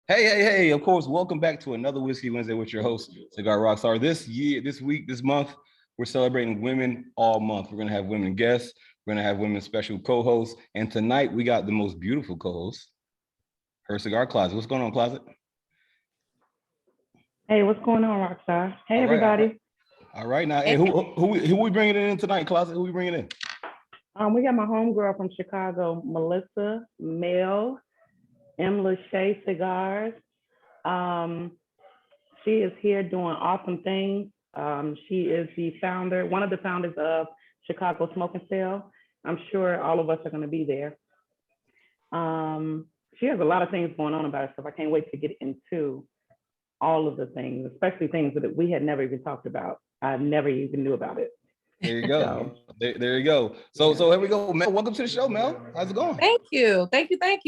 Hey, of course, welcome back to another Whiskey Wednesday with your host, Cigar Rockstar. This month, we're celebrating women all month. We're going to have women guests. We're going to have women special co-hosts. And tonight, we got the most beautiful co-host, her cigar closet. What's going on, closet? Hey, what's going on, Rockstar? Hey, All right, everybody. all right. Now, hey, who we bringing in tonight, closet? Who we bringing in? We got my homegirl from Chicago, Melissa Mel, Lashay Cigars. She is here doing awesome things. She is one of the founders of Chicago Smoke and Sale. I'm sure all of us are going to be there. She has a lot of things going on about herself. I can't wait to get into all of the things, especially things that we had never even talked about. I never even knew about it. There you go. There you go. So here we go. Mel, welcome to the show, Mel. How's it going? Thank you.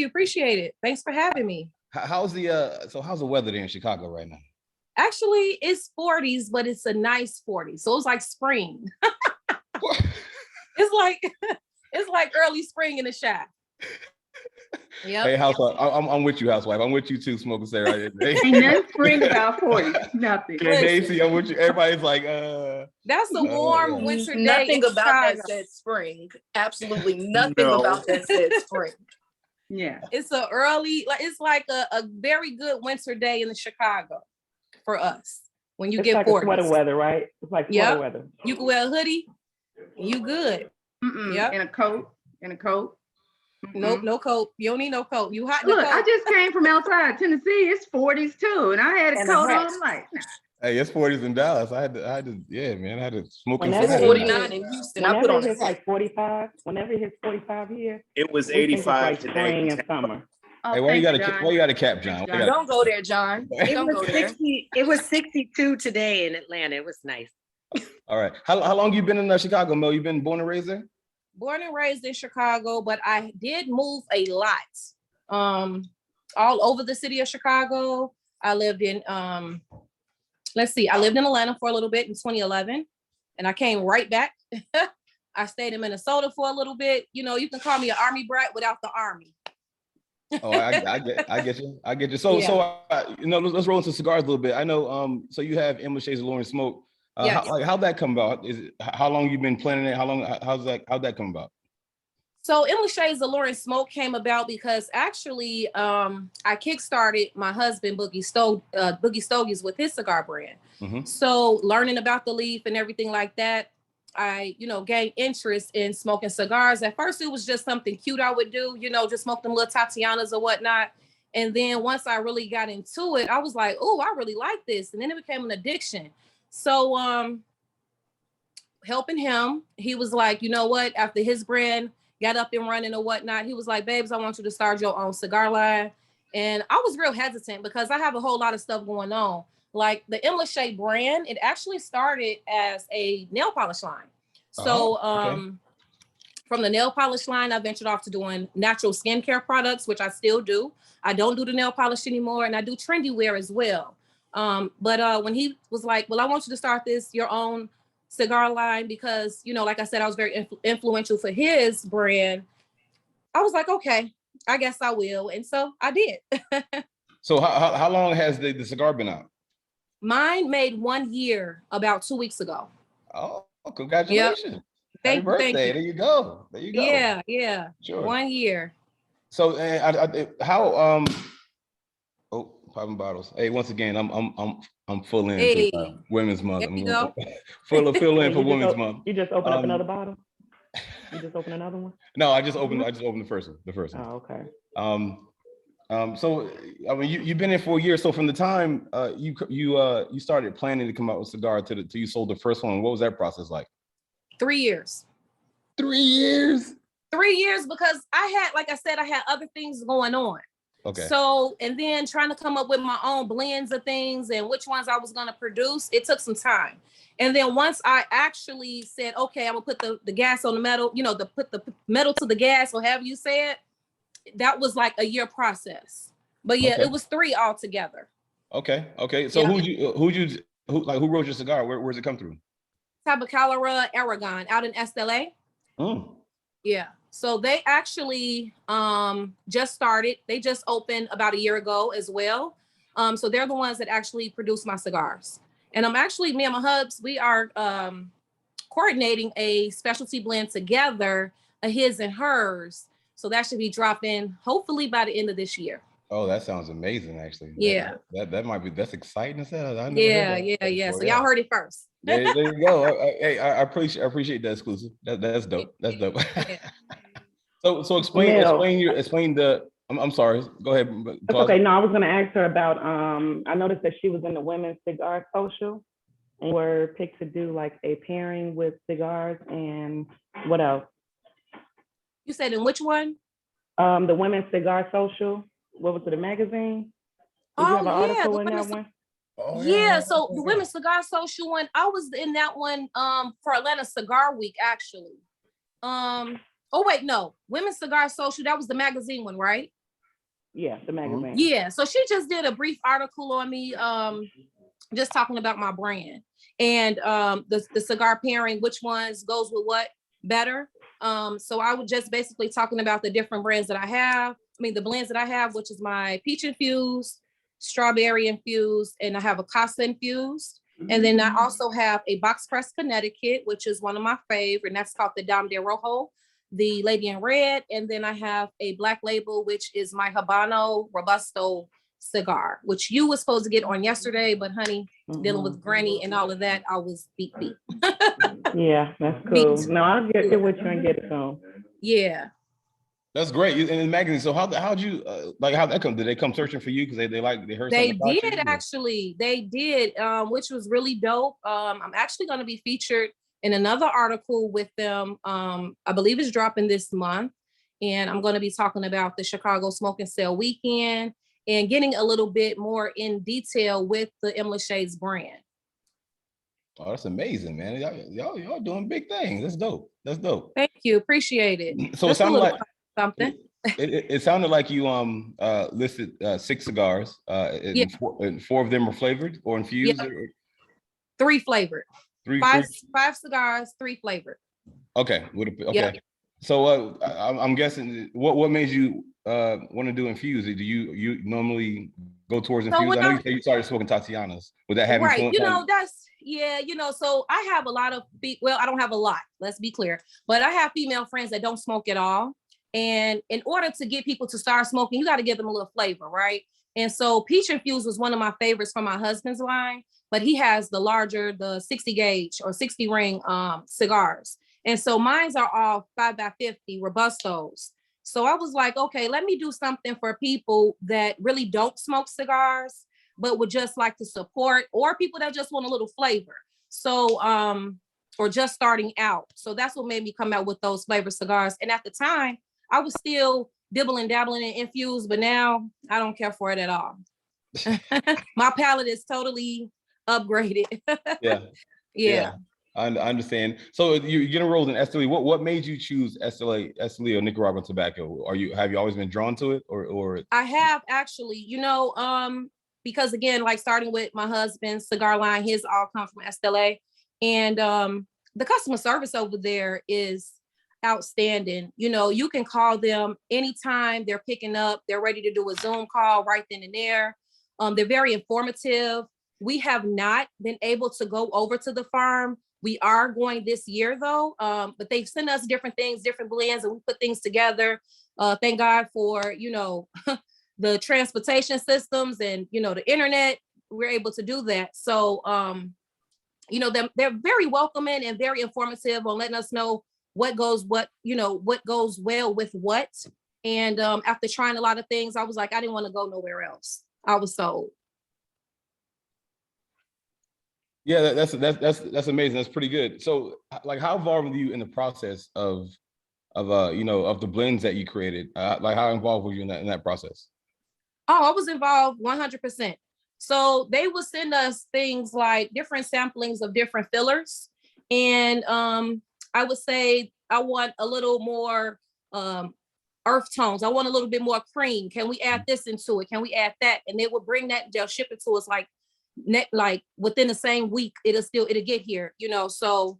Appreciate it. Thanks for having me. How's the weather there in Chicago right now? Actually, it's 40s, but it's a nice 40s. So it's like spring. it's like early spring in the shack. Yep. Hey, housewife, I'm with you, housewife. I'm with you too, smoking Sarah. Ain't nothing spring about 40. Nothing. Yeah, Daisy, I'm with you. Everybody's like, That's a warm winter day. Nothing about that said spring. Absolutely nothing about that said spring. Yeah. It's it's like a very good winter day in the Chicago for us. When you get like 40s. Sweater weather, right? It's like sweater weather. You can wear a hoodie. You good. Yep. And a coat. Nope, no coat. You don't need no coat. You hot. Look, I just came from outside Tennessee. It's 40s too, and I had a coat on. Like, hey, it's 40s in Dallas. I had to smoke. It's 49 in Houston. I put on it's like 45. Whenever it hits 45 here, it was 85 today. Spring and summer. Hey, why you got a cap, John? Don't go there, John. Don't go there. It was 62 today in Atlanta. It was nice. All right. How long you been in Chicago, Mel? You been born and raised there? Born and raised in Chicago, but I did move a lot all over the city of Chicago. I lived in I lived in Atlanta for a little bit in 2011, and I came right back. I stayed in Minnesota for a little bit. You know, you can call me an army brat without the army. Oh, I get you. So let's roll into cigars a little bit. I know so you have Lashay's Alluring Smoke. How'd that come about? How long you been planning it? How'd that come about? So Lashay's Alluring Smoke came about because actually I kickstarted my husband Boogie Stogies with his cigar brand. Mm-hmm. So learning about the leaf and everything like that, I gained interest in smoking cigars. At first it was just something cute I would do, just smoke them little Tatianas or whatnot. And then once I really got into it, I was like, oh, I really like this. And then it became an addiction. So helping him, he was like, you know what, after his brand got up and running or whatnot, he was like, babes, I want you to start your own cigar line. And I was real hesitant because I have a whole lot of stuff going on. Like the Lashay brand, it actually started as a nail polish line. So from the nail polish line, I ventured off to doing natural skincare products, which I still do. I don't do the nail polish anymore, and I do trendy wear as well. But when he was like, well, I want you to start your own cigar line because, like I said, I was very influential for his brand. I was like, okay, I guess I will. And so I did. So how long has the cigar been out? Mine made 1 year about 2 weeks ago. Oh, congratulations. Yep. Happy birthday. Thank you. There you go. Yeah. Sure. 1 year. So how popping bottles. Hey, once again, I'm full in for Women's Month. There you go. Fill in for Women's Month. You just open up another bottle? You just open another one? No, I just opened the first one. Oh, okay. So I mean, you've been in for a year. So from the time you started planning to come out with cigar to you sold the first one, what was that process like? 3 years. 3 years. 3 years because I had other things going on. Okay. So, and then trying to come up with my own blends of things and which ones I was going to produce, it took some time. And then once I actually said, okay, I'm gonna put the gas on the metal, put the metal to the gas, or however you say it, that was like a year process. But yeah, It was 3 altogether. Okay. So who wrote your cigar? Where's it come through? Tabacalera Aragon out in SLA. Oh. Yeah. So they actually just started. They just opened about a year ago as well. So they're the ones that actually produce my cigars. And I'm actually, me and my hubs, we are coordinating a specialty blend together, a his and hers. So that should be dropping hopefully by the end of this year. Oh, that sounds amazing, actually. Yeah. That might be, that's exciting as hell. I never Yeah, heard that yeah. before. So y'all heard it first. There you go. Hey, I appreciate that exclusive. That's dope. That's dope. Yeah. So explain the. I'm sorry. Go ahead. That's okay. No, I was gonna ask her about. I noticed that she was in the Women's Cigar Social, and were picked to do like a pairing with cigars and what else? You said in which one? The Women's Cigar Social. What was it? A magazine? Did you have an article in that one? Oh, yeah. So the Women's Cigar Social one, I was in that one for Atlanta Cigar Week actually. Oh wait, no, Women's Cigar Social. That was the magazine one, right? Yeah, the magazine. Yeah. So she just did a brief article on me, just talking about my brand and the cigar pairing, which ones goes with what better. So I was just basically talking about the different brands that I have. I mean, the blends that I have, which is my peach infused, strawberry infused, and I have a Casa infused. And then I also have a box press Connecticut, which is one of my favorite, and that's called the Dame de Rojo, the Lady in Red. And then I have a black label, which is my Habano Robusto cigar, which you was supposed to get on yesterday, but honey, dealing with Granny and all of that, I was beat. Yeah, that's cool. No, I'll get with you and get it soon. Yeah. That's great. In the magazine. So how'd you how'd that come? Did they come searching for you because they heard they something about did you? Actually they did, which was really dope. I'm actually going to be featured in another article with them. I believe it's dropping this month, and I'm going to be talking about the Chicago Smoke and Sale weekend and getting a little bit more in detail with the M. Lashay's brand. Oh, that's amazing, man. Y'all doing big things. That's dope. That's dope. Thank you. Appreciate it. So it sounded like something. It sounded like you listed 6 cigars. And four of them are flavored or infused. Yep. 3 flavored. Five cigars, 3 flavored. Okay. Okay. Yep. So I'm guessing what made you want to do infused? Do you normally go towards infused? I know you say you started smoking Tatianas. Would that have influence? So I have a lot of I don't have a lot, let's be clear, but I have female friends that don't smoke at all. And in order to get people to start smoking, you got to give them a little flavor, right? And so peach infused was one of my favorites from my husband's line, but he has the 60 gauge or 60 ring cigars. And so mine's are all 5x50 Robustos. So I was like, okay, let me do something for people that really don't smoke cigars, but would just like to support, or people that just want a little flavor. So, or just starting out. So that's what made me come out with those flavor cigars. And at the time, I was still dibbling, dabbling in infused, but now I don't care for it at all. My palate is totally upgraded. Yeah. I understand. So you're getting rolled in Esteli. What made you choose Esteli or Nicaraguan tobacco? Have you always been drawn to it, or? I have actually, because again, like starting with my husband's cigar line, his all come from Esteli, and the customer service over there is outstanding. You can call them anytime they're picking up. They're ready to do a Zoom call right then and there. They're very informative. We have not been able to go over to the farm. We are going this year though, but they've sent us different things, different blends, and we put things together. Thank God for, the transportation systems and, the internet. We're able to do that. So, they're very welcoming and very informative on letting us know what goes well with what. And after trying a lot of things, I was like, I didn't want to go nowhere else. I was sold. Yeah, that's amazing. That's pretty good. So, like, how involved were you in the process of the blends that you created? How involved were you in that process? Oh, I was involved 100%. So they would send us things like different samplings of different fillers, and I would say I want a little more earth tones. I want a little bit more cream. Can we add this into it? Can we add that? And they would bring that. They'll ship it to us like within the same week. It'll get here. So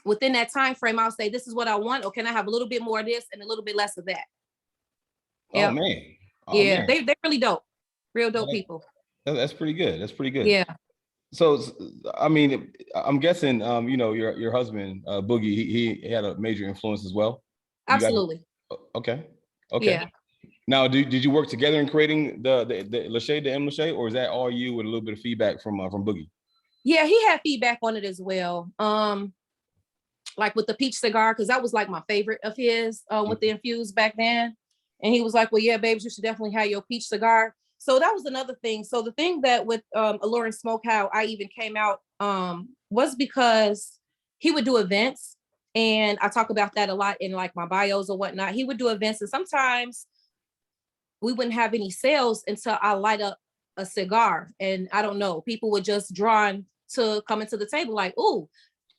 within that time frame, I'll say, this is what I want, or can I have a little bit more of this and a little bit less of that? Oh Yep. man. Oh, Yeah, man. they really dope. Real dope Yeah, people. that's pretty good. That's pretty good. Yeah. So, I mean, I'm guessing, you know, your husband, Boogie, he had a major influence as well. You guys- Absolutely. okay. Yeah. Now, did you work together in creating the Lashay, the M Lashay, or is that all you with a little bit of feedback from Boogie? Yeah, he had feedback on it as well. Like with the peach cigar, because that was like my favorite of his with the infused back then. And he was like, well, yeah, babes, you should definitely have your peach cigar. So that was another thing. So the thing that with Alluring Smoke, how I even came out was because he would do events. And I talk about that a lot in like my bios or whatnot. He would do events, and sometimes we wouldn't have any sales until I light up a cigar. And I don't know, people were just drawn to coming to the table like, ooh,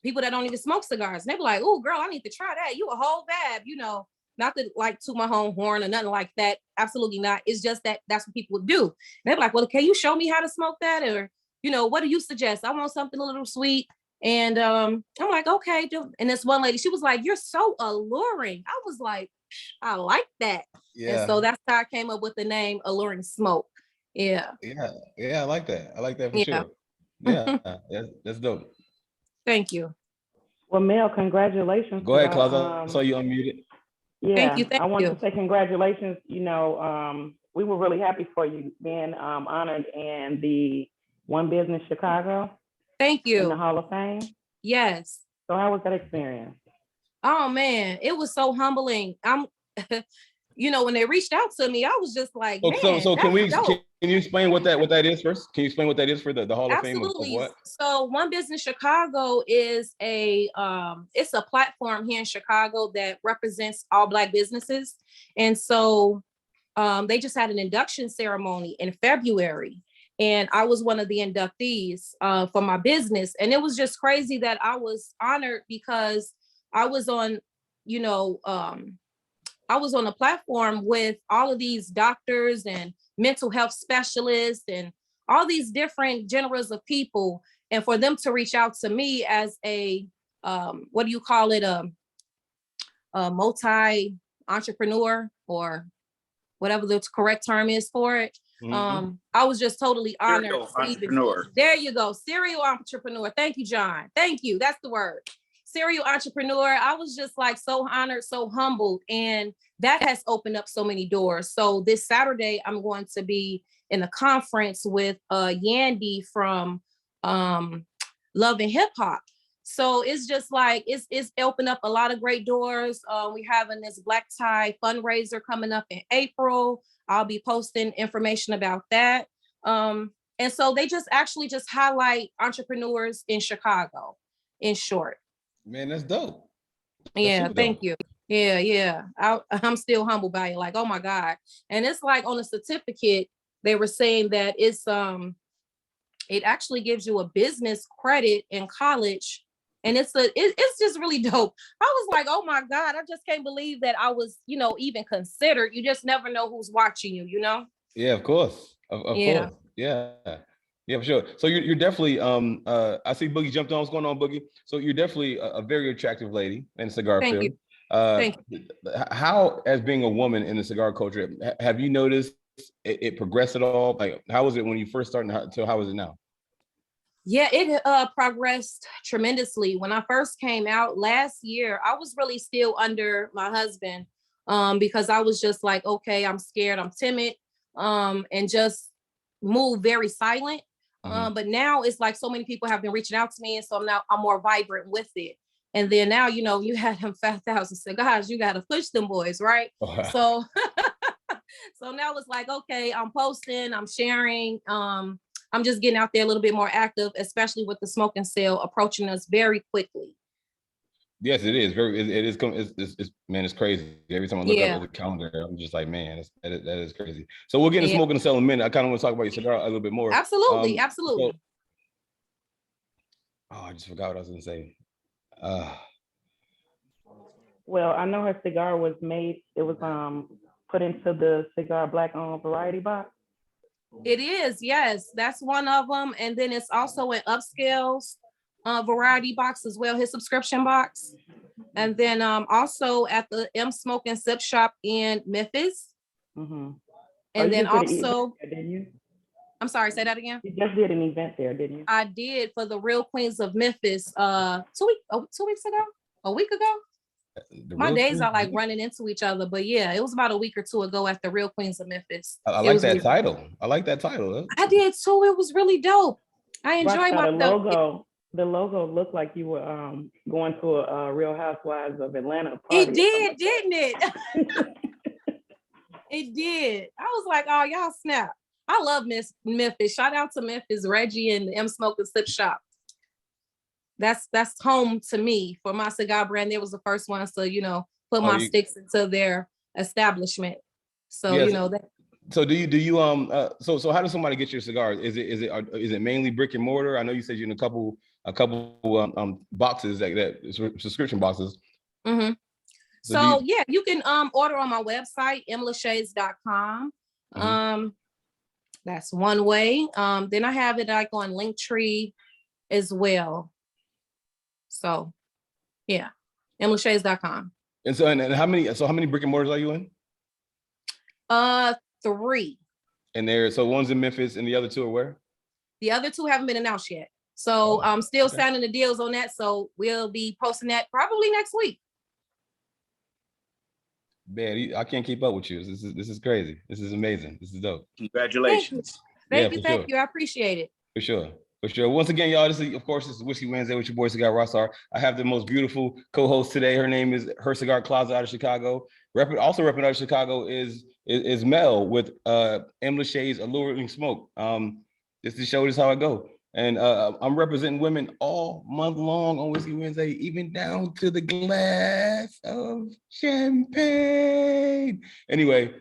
people that don't even smoke cigars. And they be like, ooh, girl, I need to try that. You a whole bab, you know, not to like toot my home horn or nothing like that. Absolutely not. It's just that that's what people would do. And they're like, well, can you show me how to smoke that? Or, you know, what do you suggest? I want something a little sweet. And I'm like, okay. And this one lady, she was like, you're so alluring. I was like, I like that. Yeah. And so that's how I came up with the name Alluring Smoke. Yeah. Yeah. I like that. I like that for Yeah. sure. Yeah, that's dope. Thank you. Well, Mel, congratulations. Go ahead, Claus. I saw you unmuted. Yeah, Thank I want you. to say congratulations. You know, we were really happy for you being honored in the One Business Chicago Thank in the you. Hall of Fame. Yes. So how was that experience? Oh man, it was so humbling. I'm you know, when they reached out to me, I was just like, man, So can dope. can you explain what that is first? Can you explain what that is for the Hall of Fame of Absolutely. what? So One Business Chicago is it's a platform here in Chicago that represents all Black businesses. And so they just had an induction ceremony in February. And I was one of the inductees for my business. And it was just crazy that I was honored because I was on, you know, I was on a platform with all of these doctors and mental health specialists and all these different genres of people. And for them to reach out to me as a, what do you call it? A multi-entrepreneur or whatever the correct term is for it. Mm-hmm. I was just totally honored. Entrepreneur. There you go. Serial entrepreneur. Thank you, John. Thank you. That's the word. Serial entrepreneur. I was just like so honored, so humbled. And that has opened up so many doors. So this Saturday, I'm going to be in a conference with Yandy from Love and Hip Hop. So it's just like, it's opened up a lot of great doors. We're having this Black Tie fundraiser coming up in April. I'll be posting information about that. And so they just highlight entrepreneurs in Chicago, in short. Man, that's dope. Yeah, thank you. Yeah. I'm still humbled by it. Like, oh my God. And it's like on a certificate, they were saying that it actually gives you a business credit in college. And it's just really dope. I was like, oh my God, I just can't believe that I was, you know, even considered. You just never know who's watching you, you know? Yeah, of course. Of course. Yeah. Yeah, for sure. So you're definitely I see Boogie jumped on. What's going on, Boogie? So you're definitely a very attractive lady in the cigar Thank field. you. Thank you. How, as being a woman in the cigar culture, have you noticed it progressed at all? Like, how was it when you first started to how is it now? Yeah, it progressed tremendously. When I first came out last year, I was really still under my husband because I was just like, okay, I'm scared, I'm timid, and just move very silent. But now it's like so many people have been reaching out to me, and so I'm more vibrant with it. And then now, you know, you had them 5,000 cigars, you got to push them boys, right? So, so now it's like, okay, I'm posting, I'm sharing, I'm just getting out there a little bit more active, especially with the smoking sale approaching us very quickly. Yes, it is. It's man, it's crazy. Every time I look up at the calendar, I'm just like, man, that is crazy. So we'll get into smoking sale in a minute. I kind of want to talk about your cigar a little bit more. Absolutely. So, I just forgot what I was going to say. Well, I know her cigar was made. It was put into the Cigar Black-owned variety box. It is, yes. That's one of them. And then it's also in upscales. variety box as well, his subscription box. And then also at the M Smoke and Sip Shop in Memphis. Mm-hmm. And then you just did an also, event there, didn't you? I'm sorry, say that again. You just did an event there, didn't you? I did for the Real Queens of Memphis 2 weeks ago, a week ago. My days are like running into each other, but yeah, it was about a week or two ago at the Real Queens of Memphis. I like that title. I like that title. I did too. It was really dope. I enjoyed myself. The logo looked like you were going to a Real Housewives of Atlanta party. It did, didn't it? It did. I was like, oh, y'all snap. I love Memphis. Shout out to Memphis, Reggie, and the M Smoke and Sip Shop. That's home to me for my cigar brand. They was the first ones to, put my sticks into their establishment. So, yes. that. So do you so how does somebody get your cigars? Is it mainly brick and mortar? I know you said you're in a couple boxes that subscription boxes. Mm-hmm. So yeah, you can order on my website, mlashays.com. Mm-hmm. That's one way. Then I have it like on Linktree as well. So yeah, mlashays.com. And so and how many brick and mortars are you in? 3. And so one's in Memphis and the other 2 are where? The other 2 haven't been announced yet. So I'm still signing the deals on that. So we'll be posting that probably next week. Man, I can't keep up with you. This is crazy. This is amazing. This is dope. Congratulations. Thank you. I appreciate it. For sure. Once again, y'all, this is Whiskey Wednesday with your boy Cigar Rockstar. I have the most beautiful co-host today. Her name is Her Cigar Closet out of Chicago. Also repping out of Chicago is Mel with M. Lashay's Alluring Smoke. Just to show this how I go. And I'm representing women all month long on Whiskey Wednesday, even down to the glass of champagne. Anyway,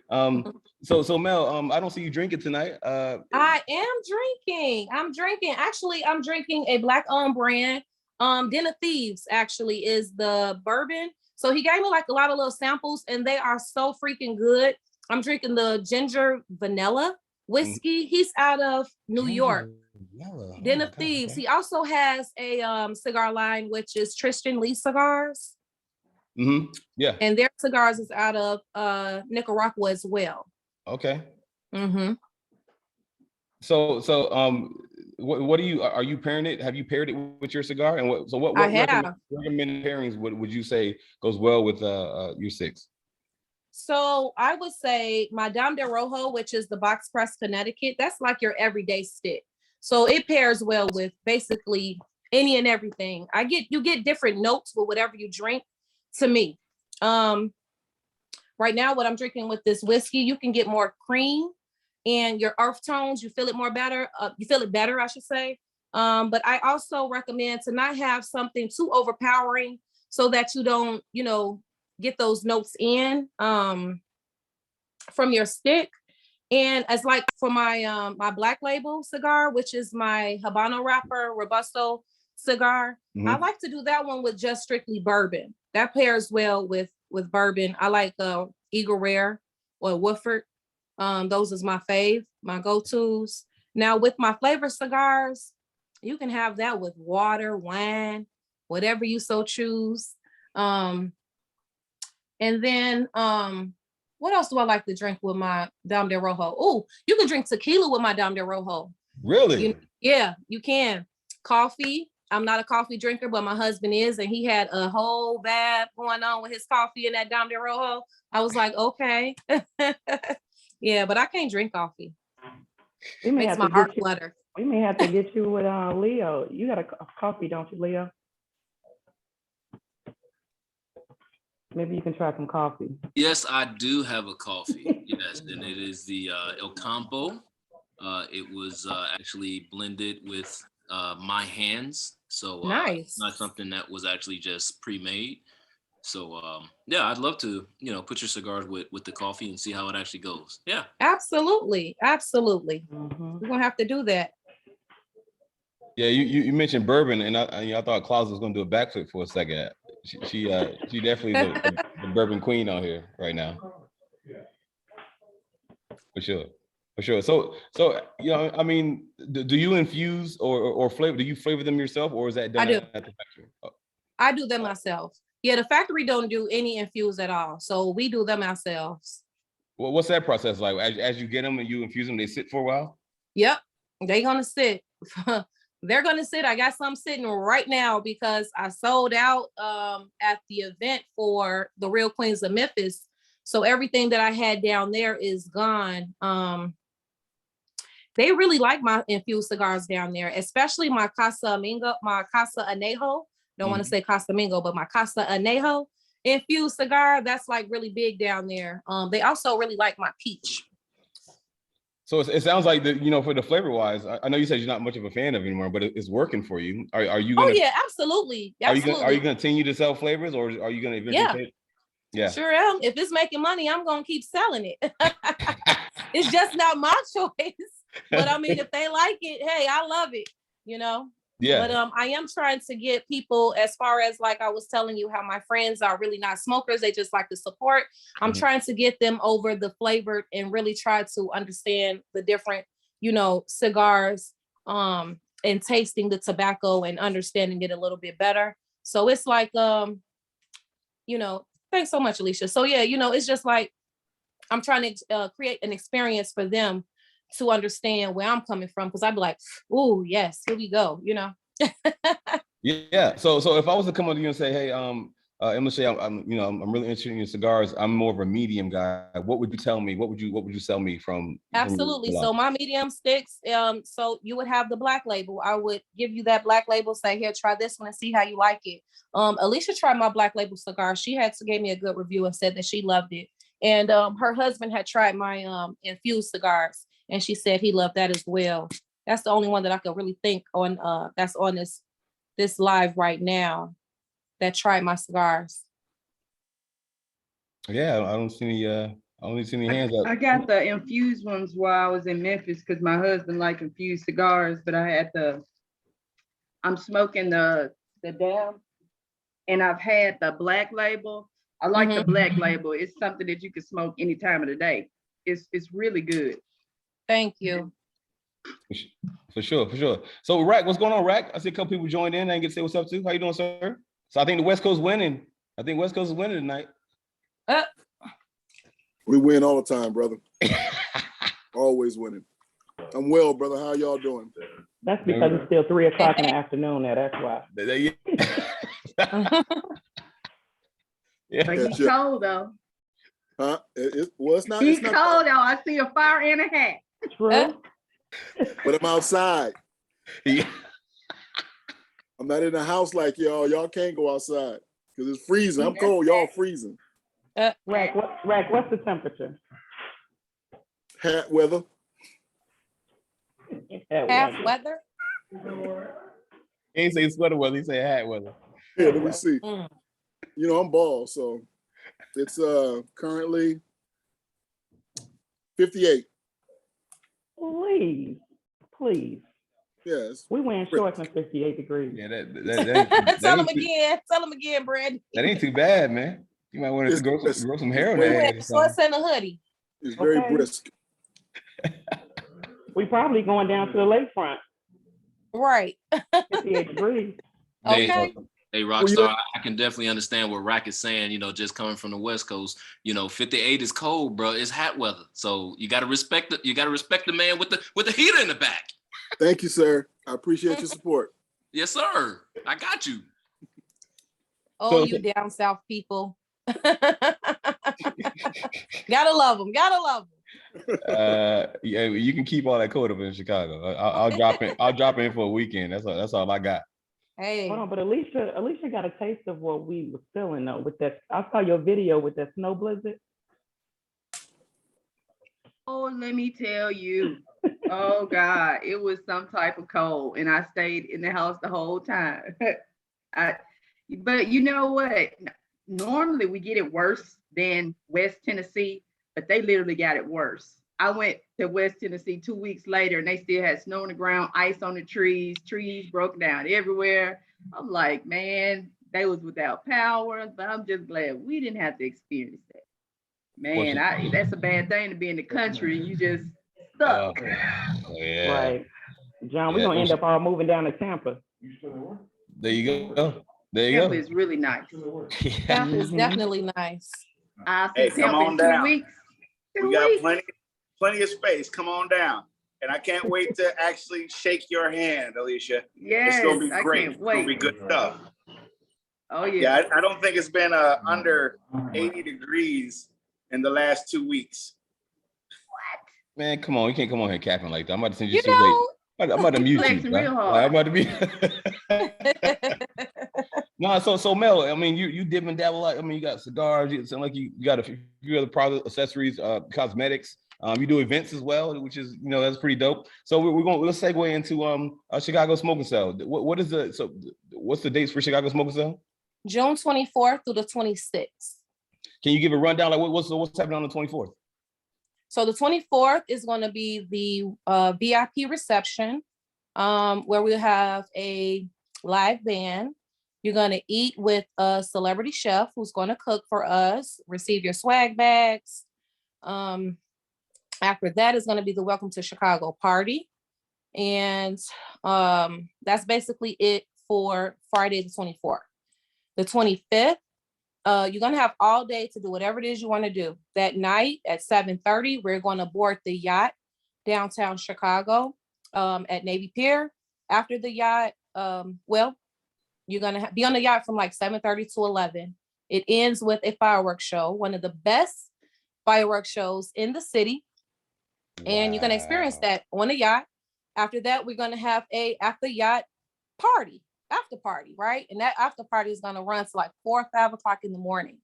so Mel, I don't see you drinking tonight. I am drinking. Actually, I'm drinking a Black-owned brand. Den of Thieves actually is the bourbon. So he gave me like a lot of little samples, and they are so freaking good. I'm drinking the ginger vanilla whiskey. He's out of New York. Den of Thieves. Okay. He also has a cigar line, which is Tristan Lee Cigars. Mm-hmm. Yeah. And their cigars is out of Nicaragua as well. Okay. Mm-hmm. So what are you pairing it? Have you paired it with your cigar? And what I have. recommended pairings would you say goes well with your 6? So I would say my Dame de Rojo, which is the box press Connecticut, that's like your everyday stick. So it pairs well with basically any and everything. You get different notes with whatever you drink to me. Right now, what I'm drinking with this whiskey, you can get more cream and your earth tones, you feel it better, I should say. But I also recommend to not have something too overpowering so that you don't, get those notes in from your stick. And as like for my my Black Label cigar, which is my Habano wrapper Robusto cigar, I like to do that one with just strictly bourbon. That pairs well with bourbon. I like Eagle Rare or Woodford. Those is my fave, my go-tos. Now with my flavor cigars, you can have that with water, wine, whatever you so choose. And then what else do I like to drink with my Dame de Rojo? Oh, you can drink tequila with my Dame de Rojo. Really? Yeah, you can. Coffee. I'm not a coffee drinker, but my husband is, and he had a whole bag going on with his coffee in that Dame de Rojo. I was like, okay. Yeah, but I can't drink coffee. It makes my heart flutter. We may have to get you with Leo. You got a coffee, don't you, Leo? Maybe you can try some coffee. Yes, I do have a coffee. Yes, and it is the El Campo. It was actually blended with my hands. So nice. Not something that was actually just pre-made. So yeah, I'd love to, put your cigars with the coffee and see how it actually goes. Yeah. Absolutely. Mm-hmm. We're gonna have to do that. Yeah, you mentioned bourbon, and I thought Klaus was gonna do a backflip for a second. She definitely the bourbon queen out here right now. For sure. For sure. So you know, I mean, do you infuse or flavor? Do you flavor them yourself, or is that done I do. at the factory? Oh. I do them myself. Yeah, the factory don't do any infuse at all. So we do them ourselves. Well, what's that process like? As you get them and you infuse them, they sit for a while? Yep, they're gonna sit. They're gonna sit. I got some sitting right now because I sold out at the event for the Real Queens of Memphis. So everything that I had down there is gone. They really like my infused cigars down there, especially my Casa Anejo. Don't want to say Casa Mingo, but my Casa Anejo infused cigar, that's like really big down there. They also really like my peach. So it sounds like that, you know, for the flavor wise, I know you said you're not much of a fan of it anymore, but it's working for you. Are you gonna? Oh yeah, absolutely. Are you gonna continue to sell flavors, or are you gonna eventually? Yeah, sure am. If it's making money, I'm gonna keep selling it. It's just not my choice. But I mean, if they like it, hey, I love it, you know. Yeah. But I am trying to get people, as far as like I was telling you, how my friends are really not smokers, they just like to support. I'm trying to get them over the flavored and really try to understand the different, you know, cigars, and tasting the tobacco and understanding it a little bit better. So it's like, you know, thanks so much, Alicia. So yeah, you know, it's just like I'm trying to create an experience for them to understand where I'm coming from, because I'd be like, oh yes, here we go, you know. Yeah. So if I was to come up to you and say, hey, Lashay, I'm you know, I'm really interested in your cigars. I'm more of a medium guy. What would you tell me? What would you sell me from? Absolutely. So my medium sticks. So you would have the black label. I would give you that black label. Say, here, try this one and see how you like it. Alicia tried my black label cigar. She gave me a good review and said that she loved it. And her husband had tried my infused cigars, and she said he loved that as well. That's the only one that I could really think on that's on this live right now that tried my cigars. Yeah, I don't see any hands up. I got the infused ones while I was in Memphis because my husband liked infused cigars, but I'm smoking the Dam, and I've had the black label. I like the black label. It's something that you can smoke any time of the day. It's really good. Thank you. For sure. So Rack, what's going on, Rack? I see a couple people joined in. I didn't get to say what's up too. How you doing, sir? So I think the West Coast winning. I think West Coast is winning tonight. We win all the time, brother. Always winning. I'm well, brother. How y'all doing? That's because it's still 3 o'clock in the afternoon there. That's why. Yeah. But he's cold though. Huh? It's not. He's it's not cold though. I see a fire in a hat. True. But I'm outside. Yeah. I'm not in the house like y'all. Y'all can't go outside because it's freezing. I'm cold. Y'all freezing. Rack, what's the temperature? Hat weather. Half weather. He ain't say sweater weather. He say hat weather. Yeah, let me see. You know, I'm bald, so it's currently 58. Please. Yes. We wearing shorts in 58 degrees. Yeah, that Tell him again. Tell him again, Brandon. That ain't too bad, man. You might want to grow some hair on that head. Shorts and a hoodie. It's very brisk. We probably going down to the lakefront. Right. 58 degrees. Okay. Hey, Rockstar, I can definitely understand what Rack is saying, you know, just coming from the West Coast. You know, 58 is cold, bro. It's hot weather. So you gotta respect the man with the heater in the back. Thank you, sir. I appreciate your support. Yes, sir. I got you. Oh, you down south people. Gotta love them. Yeah, you can keep all that cold up in Chicago. I'll drop in for a weekend. That's all I got. Hey, hold on, but Alicia got a taste of what we were feeling though with that. I saw your video with that snow blizzard. Oh, let me tell you. Oh God, it was some type of cold, and I stayed in the house the whole time. But you know what? Normally we get it worse than West Tennessee, but they literally got it worse. I went to West Tennessee 2 weeks later, and they still had snow on the ground, ice on the trees broke down everywhere. I'm like, man, they was without power, but I'm just glad we didn't have to experience that. Man, that's a bad thing to be in the country. You just stuck. Yeah. Right. John, we're Yeah, gonna end up all moving down to Tampa. there you go. There you Tampa go. is really nice. Tampa is Mhm. definitely nice. I'll Hey, see come Tampa on in 2 down. weeks. We got plenty of space. Come on down. And I can't wait to actually shake your hand, Alicia. Yes, It's gonna be I great. can't It's gonna be wait. good stuff. Oh Yeah, yeah. I don't think it's been under 80 degrees in the last 2 weeks. Man, come on. You can't come on here capping like that. I'm about to send you You too late. know, I'm about to mute you, flexing bro. real Like, hard. I'm about to be. No, so Mel, I mean, you dip and dabble. Like, I mean, you got cigars. You sound like you got a few other product accessories, cosmetics. You do events as well, which is, you know, that's pretty dope. So let's segue into a Chicago Smoking Cell. What's the dates for Chicago Smoking Cell? June 24th through the 26th. Can you give a rundown? Like what's happening on the 24th? So the 24th is going to be the VIP reception, where we'll have a live band. You're going to eat with a celebrity chef who's going to cook for us, receive your swag bags. After that is going to be the Welcome to Chicago party. And that's basically it for Friday the 24th. The 25th, you're going to have all day to do whatever it is you want to do. That night at 7:30, we're going to board the yacht downtown Chicago at Navy Pier. After the yacht, you're going to be on the yacht from like 7:30 to 11. It ends with a fireworks show, one of the best fireworks shows in the city. And you're going to experience that on the yacht. After that, we're going to have a after yacht after party, right? And that after party is going to run to like 4 or 5 o'clock in the morning.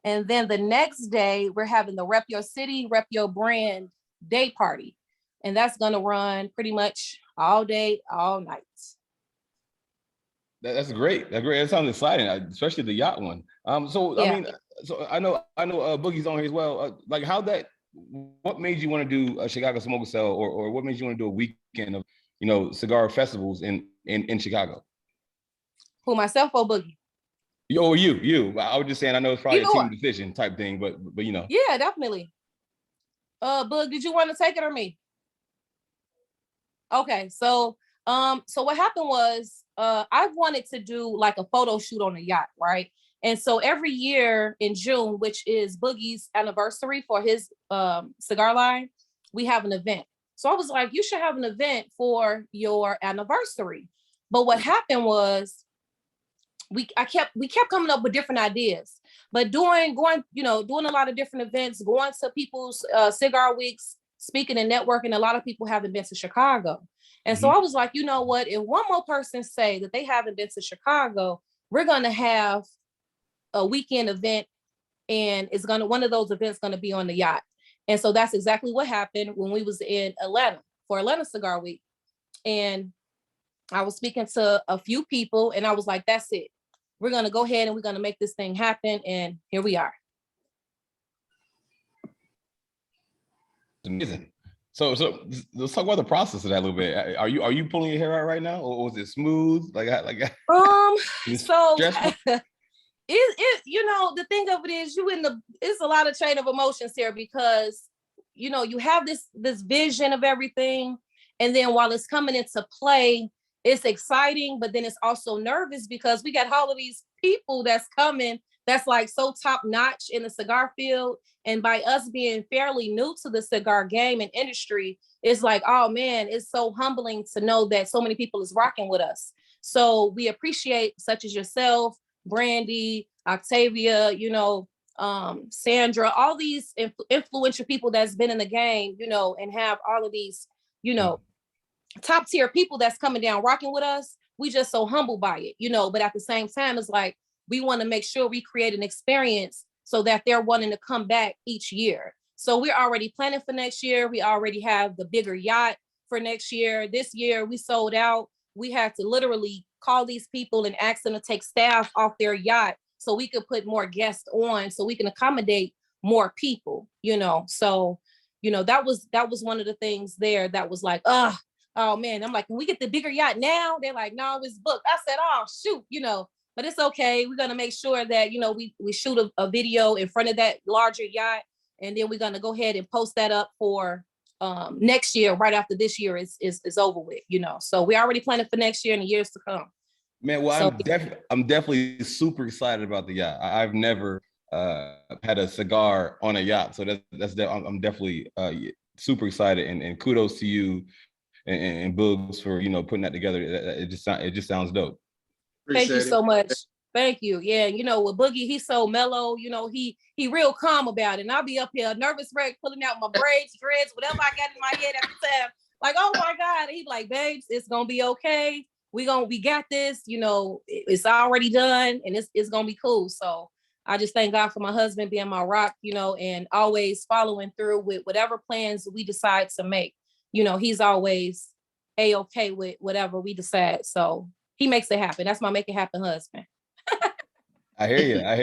And then the next day, we're having the Rep Your City, Rep Your Brand day party. And that's going to run pretty much all day, all night. That's great. That's great. That sounds exciting, especially the yacht one. So Yeah. I mean, so I know Boogie's on here as well. Like what made you want to do a Chicago Smoker Cell, or what made you want to do a weekend of, you know, cigar festivals in Chicago? Who, myself or Boogie? You. I was just saying, I know it's probably Either a team or. decision type thing, but you know. Yeah, definitely. Boog, did you want to take it or me? Okay, so what happened was I wanted to do like a photo shoot on a yacht, right? And so every year in June, which is Boogie's anniversary for his cigar line, we have an event. So I was like, you should have an event for your anniversary. But what happened was we kept coming up with different ideas. But doing a lot of different events, going to people's cigar weeks, speaking and networking, a lot of people haven't been to Chicago. And so I was like, you know what? If one more person say that they haven't been to Chicago, we're going to have a weekend event, and one of those events going to be on the yacht. And so that's exactly what happened when we was in Atlanta for Atlanta Cigar Week. And I was speaking to a few people, and I was like, that's it. We're going to go ahead and we're going to make this thing happen. And here we are. Amazing. So let's talk about the process of that a little bit. Are you pulling your hair out right now, or was it smooth? So the thing of it is it's a lot of chain of emotions here, because you have this vision of everything, and then while it's coming into play, it's exciting, but then it's also nervous because we got all of these people that's coming that's like so top notch in the cigar field. And by us being fairly new to the cigar game and industry, it's like, oh man, it's so humbling to know that so many people is rocking with us. So we appreciate such as yourself, Brandy, Octavia, Sandra, all these influential people that's been in the game, and have all of these, top tier people that's coming down rocking with us. We just so humbled by it, but at the same time, it's like, we want to make sure we create an experience so that they're wanting to come back each year. So we're already planning for next year. We already have the bigger yacht for next year. This year we sold out. We had to literally call these people and ask them to take staff off their yacht so we could put more guests on, so we can accommodate more people, So, that was one of the things there that was like, oh man. I'm like, can we get the bigger yacht now? They're like, no, it's booked. I said, oh shoot, but it's okay. We're going to make sure that, we shoot a video in front of that larger yacht. And then we're going to go ahead and post that up for next year, right after this year is over with, So we already planning for next year and the years to come. Man, well, So, I'm definitely super excited about the yacht. I've never had a cigar on a yacht, so I'm definitely super excited, and kudos to you and Boogs for putting that together. It just sounds dope. Thank you so much. Thank you. Yeah, with Boogie, he's so mellow. He real calm about it. And I'll be up here, nervous wreck, pulling out my braids, dreads, whatever I got in my head at the time. Like, oh my God. He like, babes, it's gonna be okay. We got this. It's already done, and it's gonna be cool. So I just thank God for my husband being my rock, and always following through with whatever plans we decide to make. He's always A-okay with whatever we decide. So he makes it happen. That's my make it happen husband. I hear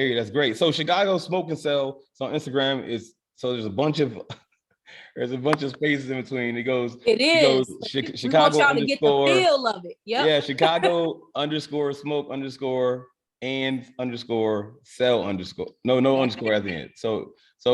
you. That's great. So Chicago Smoke and Sell. So on Instagram there's a bunch of spaces in between. It goes Chicago we want y'all to get the feel of it. Yep. Yeah, Chicago _smoke _ sell _ no underscore at the end. So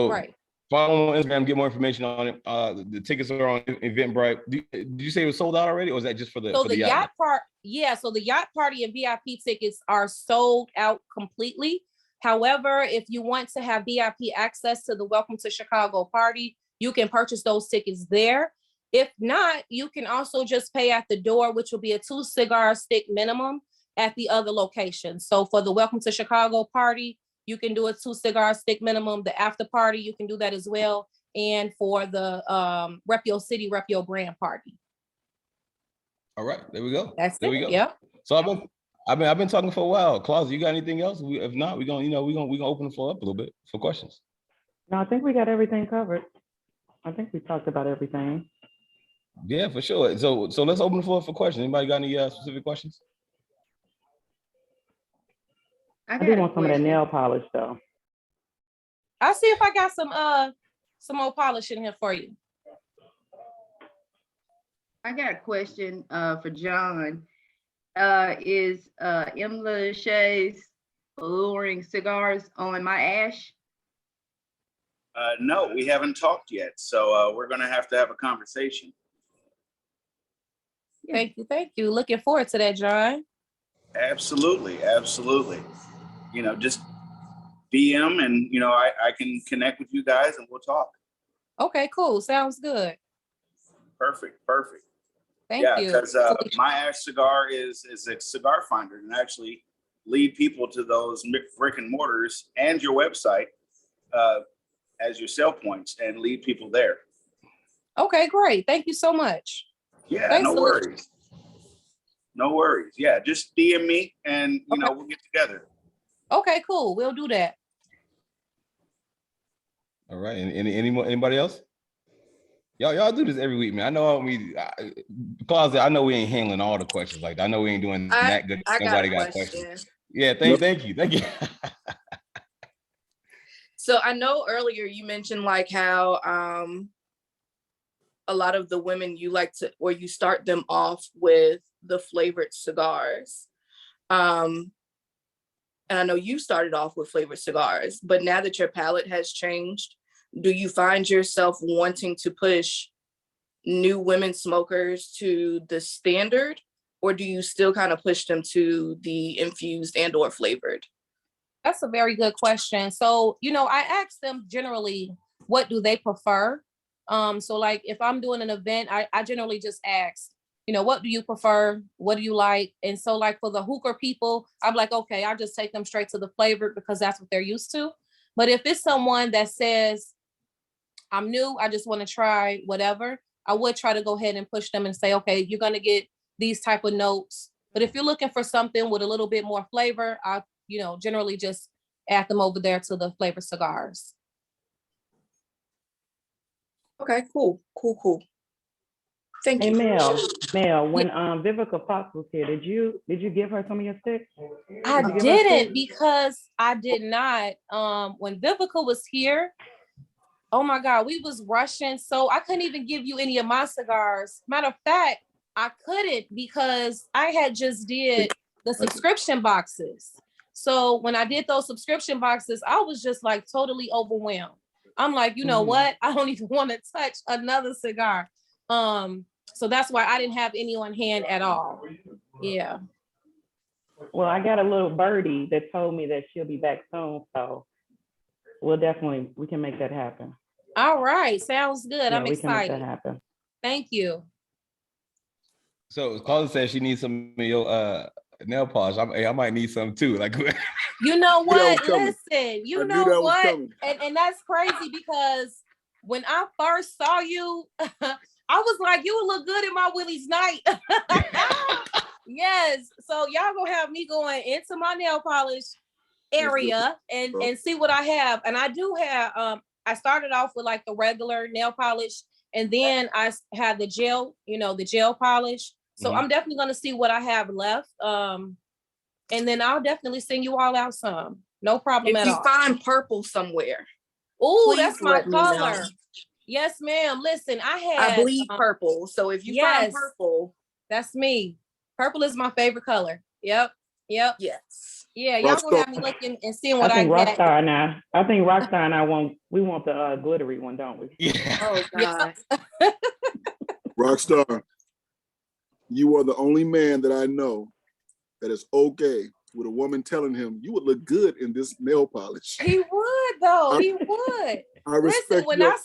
right. Follow on Instagram, get more information on it. The tickets are on Eventbrite. Did you say it was sold out already, or is that just for the yacht part? Yeah, so the yacht party and VIP tickets are sold out completely. However, if you want to have VIP access to the Welcome to Chicago party, you can purchase those tickets there. If not, you can also just pay at the door, which will be a 2 cigar stick minimum at the other location. So for the Welcome to Chicago party, you can do a 2 cigar stick minimum. The after party, you can do that as well. And for the Rep Your City, Rep Your Brand party. All right, there we go. There we go. Yep. So I've been talking for a while. Claus, you got anything else? If not, we're gonna open the floor up a little bit for questions. No, I think we got everything covered. I think we talked about everything. Yeah, for sure. So let's open the floor for questions. Anybody got any specific questions? I do want some of that nail polish though. I'll see if I got some more polish in here for you. I got a question for John. Is Lashay's Alluring Cigars on my ash? No, we haven't talked yet. So we're going to have a conversation. Thank you. Looking forward to that, John. Absolutely. Just DM and, I can connect with you guys and we'll talk. Okay, cool. Sounds good. Perfect. Thank you. Because my ash cigar is a cigar finder and actually lead people to those brick and mortars and your website as your sell points and lead people there. Okay, great. Thank you so much. Yeah, thanks, no worries. No worries. Yeah, just DM me and we'll get together. Okay, cool. We'll do that. All right. Anybody else? Y'all do this every week, man. I know Claus, I know we ain't handling all the questions like that. I know we ain't doing that good. Nobody got questions. Yeah, thank you. So I know earlier you mentioned like how a lot of the women you like to, or you start them off with the flavored cigars. And I know you started off with flavored cigars, but now that your palate has changed, do you find yourself wanting to push new women smokers to the standard, or do you still kind of push them to the infused and or flavored? That's a very good question. So, I ask them generally, what do they prefer? So like if I'm doing an event, I generally just ask, what do you prefer? What do you like? And so like for the hookah people, I'm like, okay, I'll just take them straight to the flavored because that's what they're used to. But if it's someone that says, I'm new, I just want to try whatever, I would try to go ahead and push them and say, okay, you're going to get these type of notes. But if you're looking for something with a little bit more flavor, I generally just add them over there to the flavored cigars. Okay, cool. Thank you. Mel, when Vivica Fox was here, did you give her some of your sticks? I didn't because I did not. When Vivica was here, oh my God, we was rushing. So I couldn't even give you any of my cigars. Matter of fact, I couldn't because I had just did the subscription boxes. So when I did those subscription boxes, I was just like totally overwhelmed. I'm like, you know what? I don't even want to touch another cigar. So that's why I didn't have any on hand at all. Yeah. Well, I got a little birdie that told me that she'll be back soon, so we can make that happen. All right, sounds good. Yeah, I'm we can make that excited. happen. Thank you. So Carla says she needs some of your nail polish. I might need some too. Like, You know knew that was what? coming. Listen, you I knew know that was what? coming. And that's crazy because when I first saw you, I was like, you would look good in my Willie's night. Yes. So y'all gonna have me going into my nail polish area and see what I have. And I do have, I started off with like the regular nail polish, and then I had the gel, the gel polish. So I'm definitely gonna see what I have left. And then I'll definitely send you all out some. No problem at all. If you find purple somewhere, Oh, that's my let me know. color. Yes, ma'am. Listen, I I bleed purple. So if you find purple, that's me. Purple is my favorite color. Yep. yes. Yeah, y'all gonna have me looking and seeing what I get. Rockstar now. I think Rockstar and I want the glittery one, don't we? Yeah. Oh God. Rockstar, you are the only man that I know that is okay with a woman telling him you would look good in this nail polish. He would though. He would. I respect Listen, when your...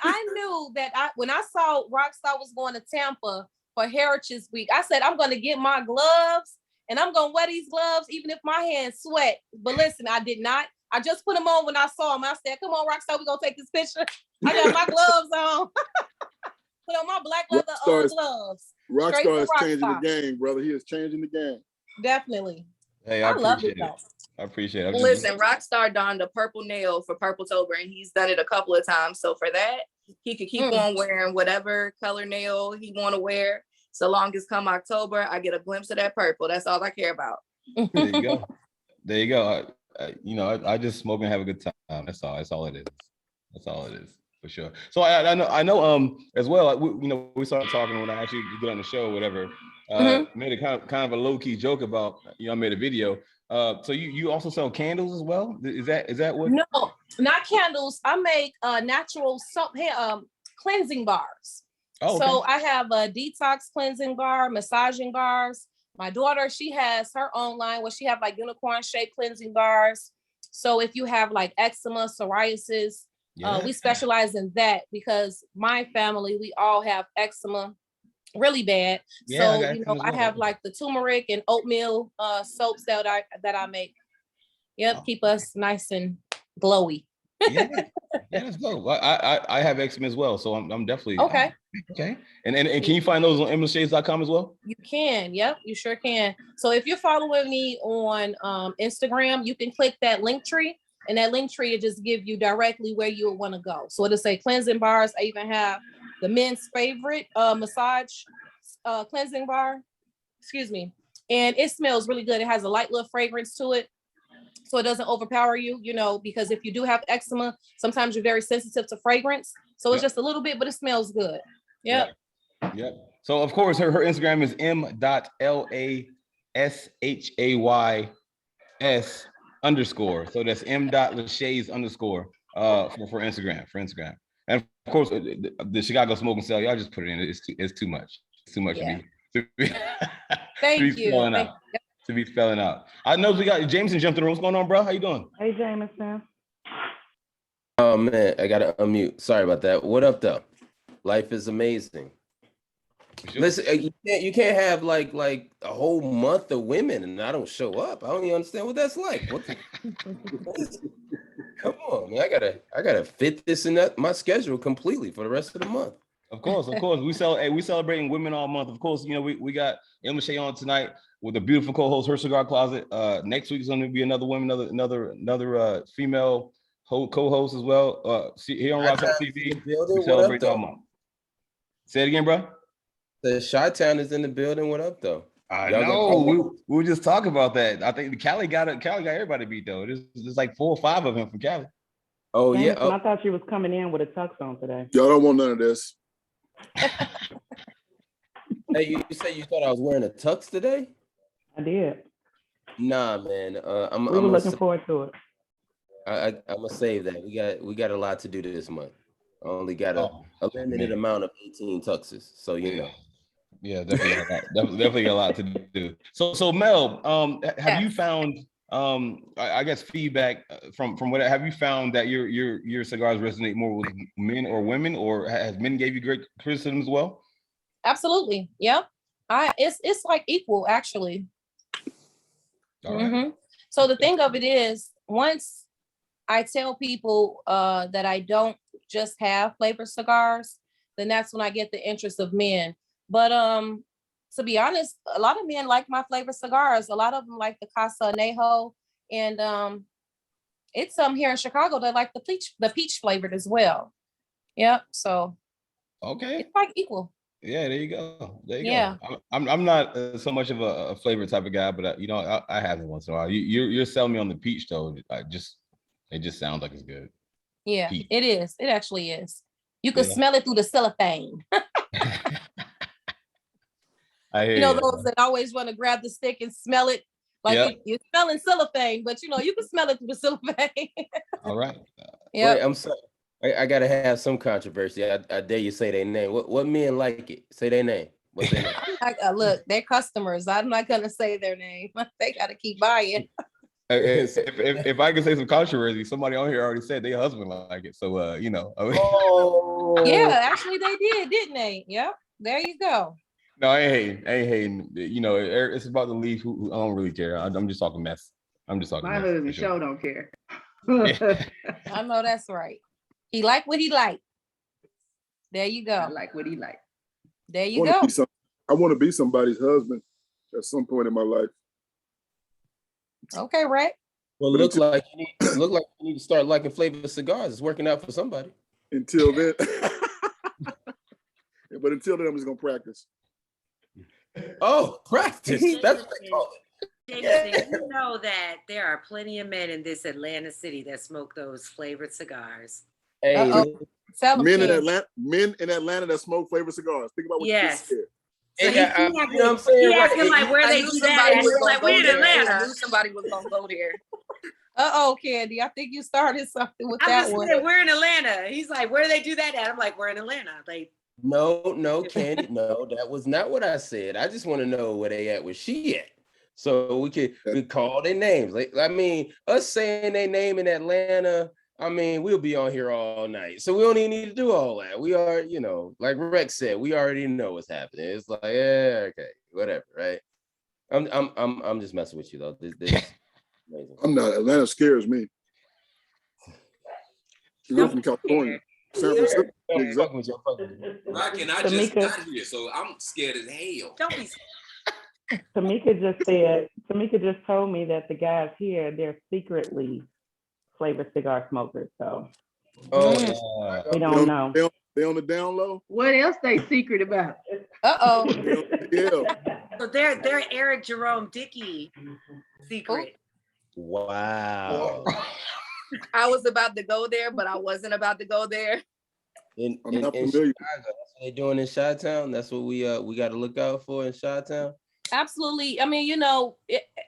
I knew that when I saw Rockstar was going to Tampa for Heritage Week, I said, I'm gonna get my gloves and I'm gonna wear these gloves even if my hands sweat. But listen, I did not. I just put them on when I saw him. I said, come on, Rockstar, we're gonna take this picture. I got my gloves on. Put on my black leather gloves. Rockstar is changing the game, brother. He is changing the game. Definitely. Hey, I love appreciate it. it. I appreciate it. Listen, Rockstar donned a purple nail for Purpletober, and he's done it a couple of times. So for that, he could keep on wearing whatever color nail he want to wear. So long as come October, I get a glimpse of that purple. That's all I care about. There you go. There you go. I just smoke and have a good time. That's all. That's all it is. That's all it is, for sure. So I know as well. We started talking when I actually get on the show, or whatever. Made a kind of a low key joke about I made a video. So you also sell candles as well? Is that what? No, not candles. I make natural soap cleansing bars. Oh, okay. So I have a detox cleansing bar, massaging bars. My daughter, she has her own line where she have like unicorn shaped cleansing bars. So if you have like eczema, psoriasis, we specialize in that because my family, we all have eczema really bad. Yeah, so I have like the turmeric and oatmeal soaps that I make. Yep, keep us nice and glowy. Yeah, let's go. I have eczema as well, so I'm definitely okay. Okay, and can you find those on emilashades.com as well? You can. Yep, you sure can. So if you're following me on Instagram, you can click that link tree, and that link tree will just give you directly where you want to go. So it'll say cleansing bars. I even have the men's favorite massage cleansing bar. Excuse me, and it smells really good. It has a light little fragrance to it, so it doesn't overpower you, because if you do have eczema, sometimes you're very sensitive to fragrance. So it's just a little bit, but it smells good. Yep. So of course her Instagram is m.lashays_. So that's m.lashays_ for Instagram. And of course the Chicago Smoke and Sell, y'all just put it in. It's too much. It's too much to be to be spelling out. I know we got Jameson jumped in the room. What's going on, bro? How you doing? Hey, Jameson. Oh man, I gotta unmute. Sorry about that. What up, though? Life is amazing. Sure. Listen, you can't have like a whole month of women and I don't show up. I don't even understand what that's like. Come on, man. I gotta fit this in my schedule completely for the rest of the month. Of course. We celebrating Women All Month. Of course, we got Emma Shea on tonight with a beautiful co-host, Her Cigar Closet. Next week is going to be another woman, another female co-host as well. Here on Rockstar TV, we celebrate all month. Say it again, bro. The Chi-Town is in the building. What up, though? I know. We were just talking about that. I think Cali got everybody beat though. There's like 4 or 5 of them from Cali. Oh Jameson, yeah. I thought you was coming in with a tux on today. Y'all don't want none of this. Hey, you said you thought I was wearing a tux today? I did. Nah, man. We were looking forward to it. I'm gonna save that. We got a lot to do this month. I only got a limited amount of 18 tuxes, so you know. Yeah, definitely, definitely a lot to do. So Mel, have you found I guess feedback from what have you found that your cigars resonate more with men or women, or has men gave you great criticism as well? Absolutely. Yep. It's like equal actually. All right. So the thing of it is, once I tell people that I don't just have flavored cigars, then that's when I get the interest of men. But to be honest, a lot of men like my flavored cigars. A lot of them like the Casa Anejo, and it's some here in Chicago that like the peach flavored as well. Yep. So okay, it's like equal. Yeah, there you go. There you go. I'm not so much of a flavor type of guy, but you know, I have it once in a while. You're selling me on the peach though. It just sounds like it's good. Yeah, peach. It is. It actually is. You can smell it through the cellophane. I hear you know those that always want to grab the stick and smell it like you're smelling cellophane, but you know you can smell it through the cellophane. All right. Wait, I'm sorry. I gotta have some controversy. I dare you say their name. What men like it? Say their name. What's their name? Look, they're customers. I'm not gonna say their name. They gotta keep buying. If I can say some controversy, somebody on here already said their husband like it. So you know. Yeah, actually they did, didn't they? Yep. There you go. No, I ain't hating. You know, it's about the leaf. Who I don't really care. I'm just talking mess. I'm just talking. My husband sure don't care. I know that's right. He like what he like. There you go. I like what he like. There you go. I want to be somebody's husband at some point in my life. Okay, right. Well, look like you need to start liking flavored cigars. It's working out for somebody. Until then, but until then, I'm just gonna practice. Oh, practice. That's what they call it. Jameson, you know that there are plenty of men in this Atlanta city that smoke those flavored cigars. Hey, men in Atlanta that smoke flavored cigars. Think about what you just said. So you know what I'm saying? Like where they do that. Like we're in Atlanta. I knew somebody was gonna go there. Candy. I think you started something with that one. Saying, we're in Atlanta. He's like, where do they do that at? I'm like, we're in Atlanta. Like, no, Candy. No, that was not what I said. I just want to know where they at, where she at. So we call their names. Like, I mean, us saying their name in Atlanta, I mean, we'll be on here all night. So we don't even need to do all that. We are, you know, like Rex said, we already know what's happening. It's like, yeah, okay, whatever, right? I'm just messing with you though. This is amazing. I'm not. Atlanta scares me. You're from California. San Francisco. Exactly. Rockin', I just got here, so I'm scared as hell. Don't be Tamika just told me that the guys here, they're secretly flavored cigar smokers. So we don't know. They on the down low. What else they secret about? So they're Eric Jerome Dickey secret. Wow. I was about to go there, but I wasn't about to go there. I'm not familiar. Chicago, that's what they're doing in Chi-Town. That's what we got to look out for in Chi-Town. Absolutely. I mean, you know,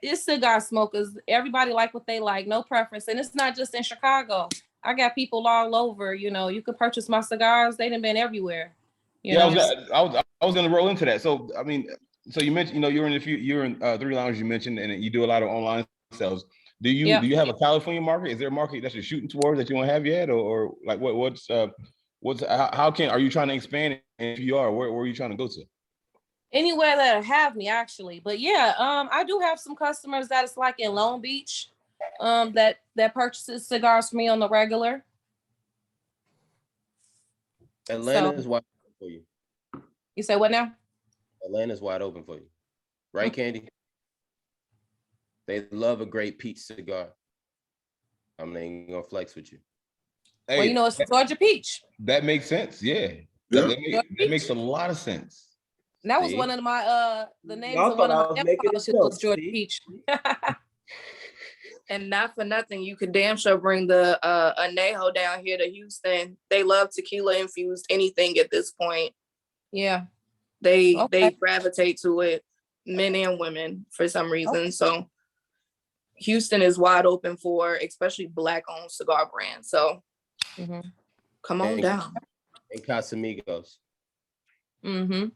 it's cigar smokers. Everybody like what they like, no preference. And it's not just in Chicago. I got people all over, you know, you could purchase my cigars. They done been everywhere. I was going to roll into that. So, I mean, so you mentioned, you know, you're in Three Lounge, you mentioned, and you do a lot of online sales. Do you have a California market? Is there a market that you're shooting towards that you don't have yet? Or like are you trying to expand? And if you are, where are you trying to go to? Anywhere that'll have me, actually. But yeah, I do have some customers that it's like in Long Beach, that purchases cigars for me on the regular. Atlanta is wide open for you. You say what now? Atlanta's wide open for you, right, Candy? They love a great peach cigar. I'm not even gonna flex with you. Hey, well, you know, it's Georgia peach. That makes sense. Yeah. That makes a lot of sense. And that was one of my the names of one of my polishes was Georgia peach. And not for nothing, you could damn sure bring the Anejo down here to Houston. They love tequila infused anything at this point. Yeah. They gravitate to it, men and women, for some reason. So Houston is wide open for especially Black-owned cigar brands. So come on down. And Casamigos. Mm-hmm.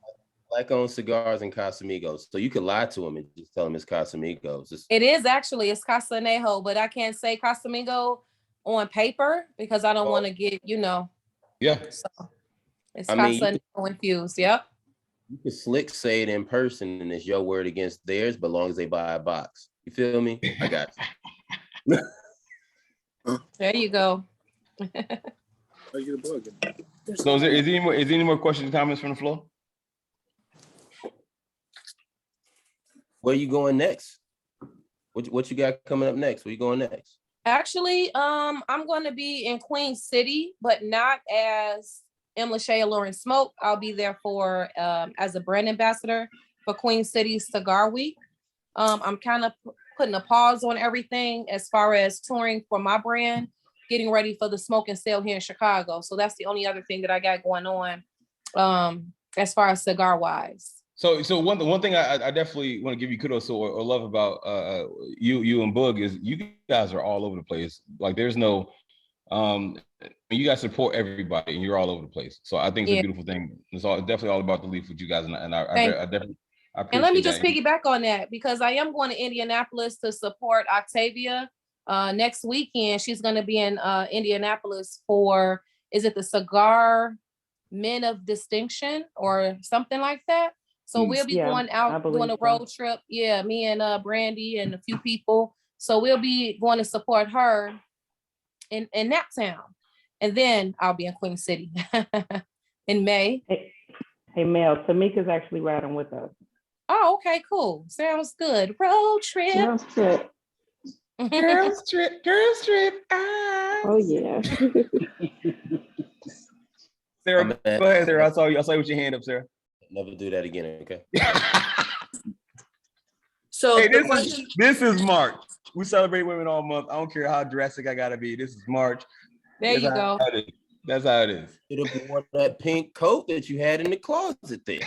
Black-owned cigars and Casamigos. So you can lie to them and just tell them it's Casamigos. It is actually, it's Casa Anejo, but I can't say Casamigo on paper because I don't want to get, Yeah. So it's I mean, Casa Anejo infused. Yep. You can slick say it in person and it's your word against theirs, but as long as they buy a box. You feel me? I got you. There you go. I get a bug. So is there any more questions and comments from the floor? Where you going next? What you got coming up next? Where you going next? Actually, I'm going to be in Queen City, but not as Lashay Alluring Smoke. I'll be there for as a brand ambassador for Queen City Cigar Week. I'm kind of putting a pause on everything as far as touring for my brand, getting ready for the smoke and sale here in Chicago. So that's the only other thing that I got going on as far as cigar wise. So one thing I definitely want to give you kudos to or love about you and Boog is you guys are all over the place. Like there's no you guys support everybody and you're all over the place. So I think it's a beautiful thing. It's definitely all about the leaf with you guys, and I definitely appreciate. And let me just piggyback on that because I am going to Indianapolis to support Octavia next weekend. She's going to be in Indianapolis for, is it the Cigar Men of Distinction or something like that? So we'll be going out doing a road trip. Yeah, me and Brandy and a few people. So we'll be going to support her in that town. And then I'll be in Queen City in May. Hey Mel, Tamika's actually riding with us. Oh, okay, cool. Sounds good. Road trip. Girls trip. Girls trip. Ah. Oh yeah. Sarah, go ahead, Sarah. I saw you with your hand up, Sarah. Never do that again, okay? So hey, this is March. We celebrate women all month. I don't care how drastic I gotta be. This is March. There you go. That's how it is. It'll be one of that pink coat that you had in the closet there.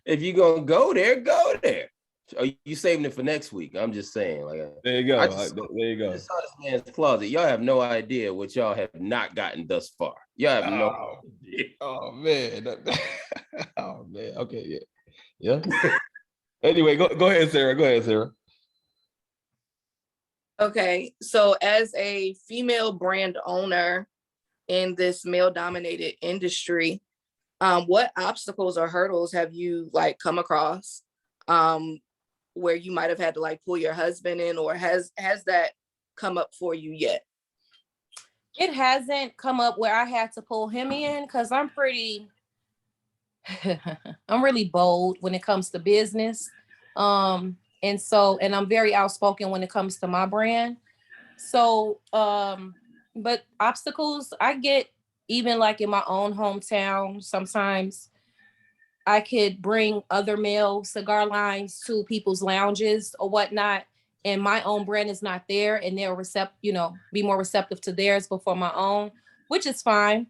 If you're gonna go there, go there. Are you saving it for next week? I'm just saying. Like, there you go. There you go. I saw this man's closet. Y'all have no idea what y'all have not gotten thus far. Y'all have no idea. Oh man. Oh man. Okay. Yeah. Anyway, go ahead, Sarah. Go ahead, Sarah. Okay, so as a female brand owner in this male-dominated industry, what obstacles or hurdles have you come across where you might have had to pull your husband in, or has that come up for you yet? It hasn't come up where I had to pull him in because I'm really bold when it comes to business. And I'm very outspoken when it comes to my brand. So, but obstacles I get even in my own hometown, sometimes I could bring other male cigar lines to people's lounges or whatnot, and my own brand is not there, and they'll be more receptive to theirs before my own, which is fine.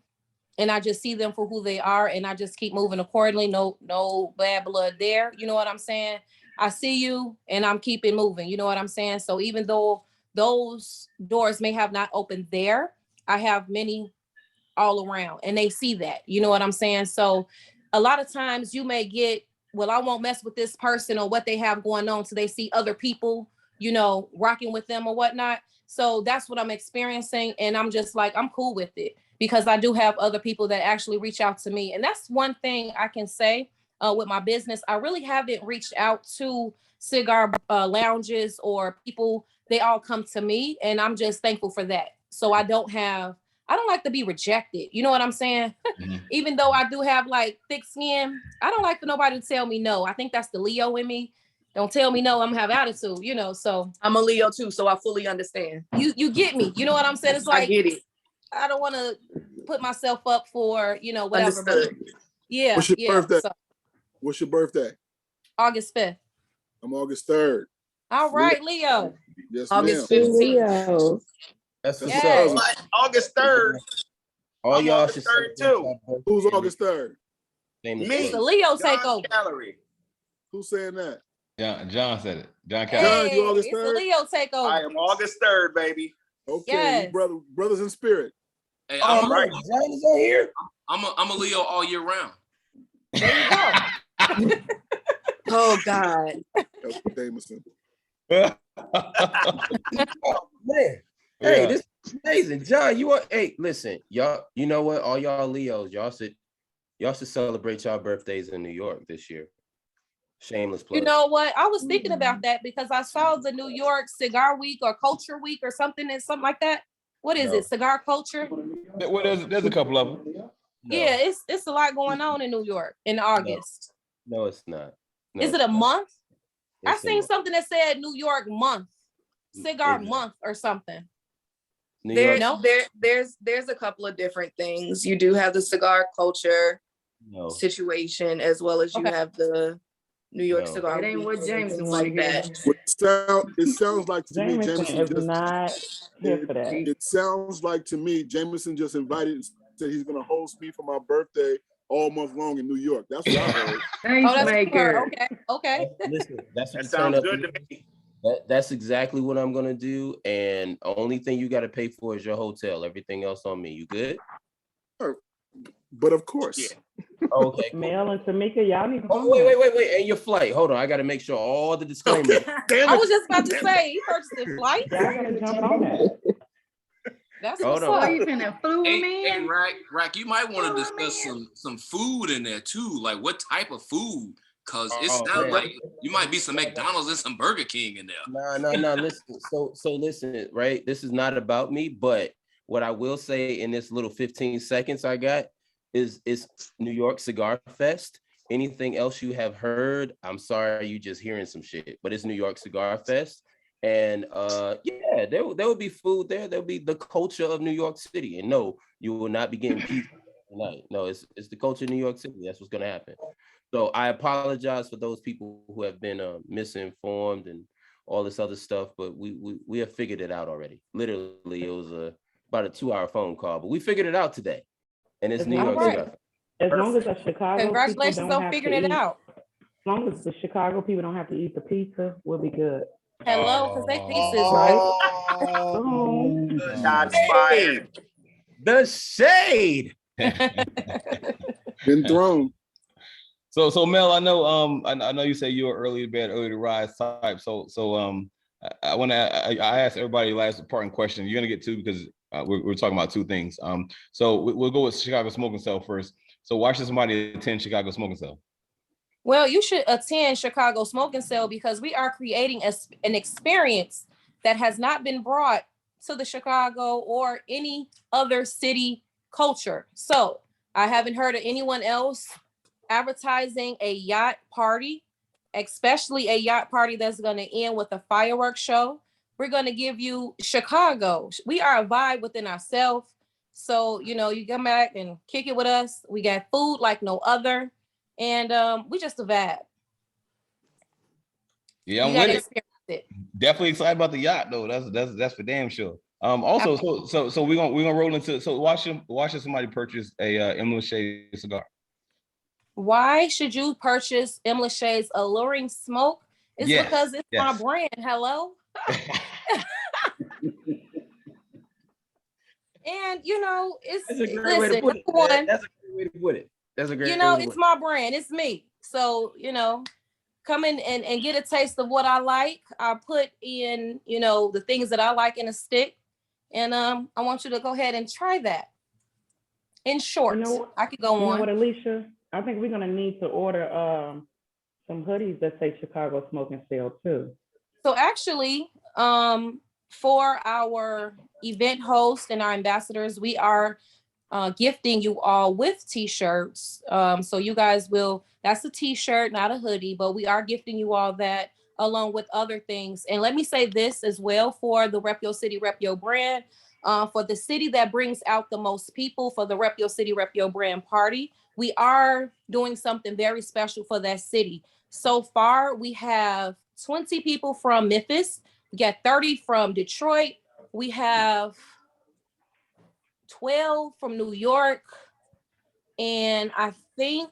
And I just see them for who they are, and I just keep moving accordingly. No bad blood there. You know what I'm saying? I see you and I'm keeping moving. You know what I'm saying? So even though those doors may have not opened there, I have many all around and they see that. You know what I'm saying? So a lot of times you may get, well, I won't mess with this person or what they have going on. So they see other people, rocking with them or whatnot. So that's what I'm experiencing. And I'm just I'm cool with it because I do have other people that actually reach out to me. And that's one thing I can say. With my business, I really haven't reached out to cigar lounges or people. They all come to me, and I'm just thankful for that. So I don't like to be rejected. You know what I'm saying? Mm-hmm. Even though I do have thick skin, I don't like for nobody to tell me no. I think that's the Leo in me. Don't tell me no, I'm gonna have attitude, so. I'm a Leo too, so I fully understand. You get me. You know what I'm saying? It's I get it. I don't want to put myself up for, whatever. Understood. But yeah. What's your birthday? So. What's your birthday? August 5th. I'm August 3rd. All right, Leo. Yes, August ma'am. 15th. That's what's Yes. up. August 3rd. All I'm y'all August should 3rd too. Who's August 3rd? Name Me. It's the Leo John's takeover. Gallery. Who's saying that? John said it. John Calvin. John, you August it's 3rd? a Leo takeover. I am August 3rd, baby. Okay, Yes. brothers in spirit. Hey, Oh, I'm, right. John is on here. I'm a Leo all year round. There you go. Oh God. That's Jameson. Oh, man. Hey, Yeah. this is amazing. John, hey, listen, y'all, you know what? All y'all Leos, y'all should celebrate y'all birthdays in New York this year. Shameless plug. You know what? I was thinking about that because I saw the New York Cigar Week or Culture Week or something like that. What is it? Cigar Culture? Well, there's a couple of them. No. Yeah, it's a lot going on in New York in August. No, it's not. No, Is it a month? I it's a seen month. something that said New York month, cigar It's- month or something. New There, York. No? there's a couple of different things. You do have the cigar culture No. situation, as well as you Okay. have the New York No. Cigar That ain't Week what and Jameson things wanna like hear. that. It sounds like to me, Jameson Jameson is just not here for that. it sounds like to me, Jameson just invited and said he's gonna host me for my birthday all month long in New York. That's what I heard. Oh, that's Tastemaker. her. Okay. Listen, that's what That you turn sounds up good to to me. That's exactly what I'm gonna do. And only thing you got to pay for is your hotel. Everything else on me. You good? But of course, Yeah. Okay. Cool. Mel and Tamika, y'all need to Oh, come wait. And your flight. Hold on. I got to make sure all the disclaimers. okay. Damn I it. was just about to say he purchased a flight. Y'all gotta jump on that. That's Hold what's on. Boy, up. you finna flew him Hey, in? Rack, you might want Oh, to discuss man. some food in there too. Like what type of food? Cause it Oh, sounds man. like you might be some McDonald's and some Burger King in there. No. Listen. So listen. Right. This is not about me, but what I will say in this little 15 seconds I got is New York Cigar Fest. Anything else you have heard, I'm sorry, you just hearing some shit. But it's New York Cigar Fest. And yeah, there will be food there. There'll be the culture of New York City. And no, you will not be getting pizza tonight. No, it's the culture of New York City. That's what's gonna happen. So I apologize for those people who have been misinformed and all this other stuff, but we have figured it out already. Literally, it was about a 2-hour phone call, but we figured it out today. And it's As New long York as- Cigar Fest. As long as the Chicago Congratulations people don't on have figuring to it eat, out. as long as the Chicago people don't have to eat the pizza, we'll be good. Hello, because they pieces, Right? Shots fired. The shade. Been thrown. So Mel, I know I know you say you're early to bed, early to rise type. So I asked everybody last parting question. You're gonna get two because we're talking about two things. So we'll go with Chicago Smoking Cell first. So why should somebody attend Chicago Smoking Cell? Well, you should attend Chicago Smoking Cell because we are creating an experience that has not been brought to the Chicago or any other city culture. So I haven't heard of anyone else advertising a yacht party, especially a yacht party that's going to end with a fireworks show. We're going to give you Chicago. We are a vibe within ourselves. So, you come back and kick it with us. We got food like no other. And we just a vibe. Yeah, I'm you gotta with it. experience it. Definitely excited about the yacht though. That's for damn sure. Also, so we're gonna roll into. So why should somebody purchase a M. Lashay cigar? Why should you purchase M. Lashay's Alluring Smoke? It's because it's my brand. Hello. And That's a great way to put it. That's a great way to put it. That's a great way to put it. It's my brand. It's me. So, come in and get a taste of what I like. I put in, the things that I like in a stick. And I want you to go ahead and try that. In short, I could go on. You know what, Alicia? I think we're gonna need to order some hoodies that say Chicago Smoking Cell too. So actually, for our event hosts and our ambassadors, we are gifting you all with t-shirts. So you guys that's a t-shirt, not a hoodie, but we are gifting you all that along with other things. And let me say this as well for the Rep Your City, Rep Your Brand, for the city that brings out the most people for the Rep Your City, Rep Your Brand party. We are doing something very special for that city. So far, we have 20 people from Memphis. We got 30 from Detroit. We have 12 from New York. And I think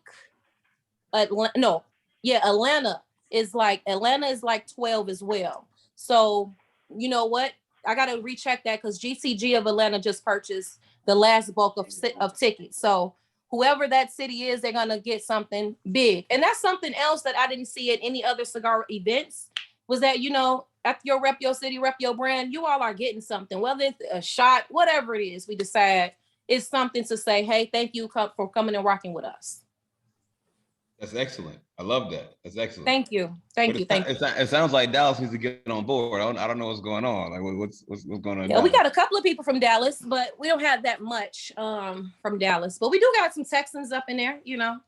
Atlanta is like Atlanta is like 12 as well. So you know what? I gotta recheck that because GCG of Atlanta just purchased the last bulk of tickets. So whoever that city is, they're gonna get something big. And that's something else that I didn't see at any other cigar events, was that, you know, after your rep your city, rep your brand, you all are getting something, whether it's a shot, whatever it is, we decide it's something to say, hey, thank you for coming and rocking with us. That's excellent. I love that. That's excellent. Thank you. Thank you. It sounds like Dallas needs to get on board. I don't know what's going on. Like what's going on? Yeah, we got a couple of people from Dallas, but we don't have that much from Dallas. But we do got some Texans up in there, you know.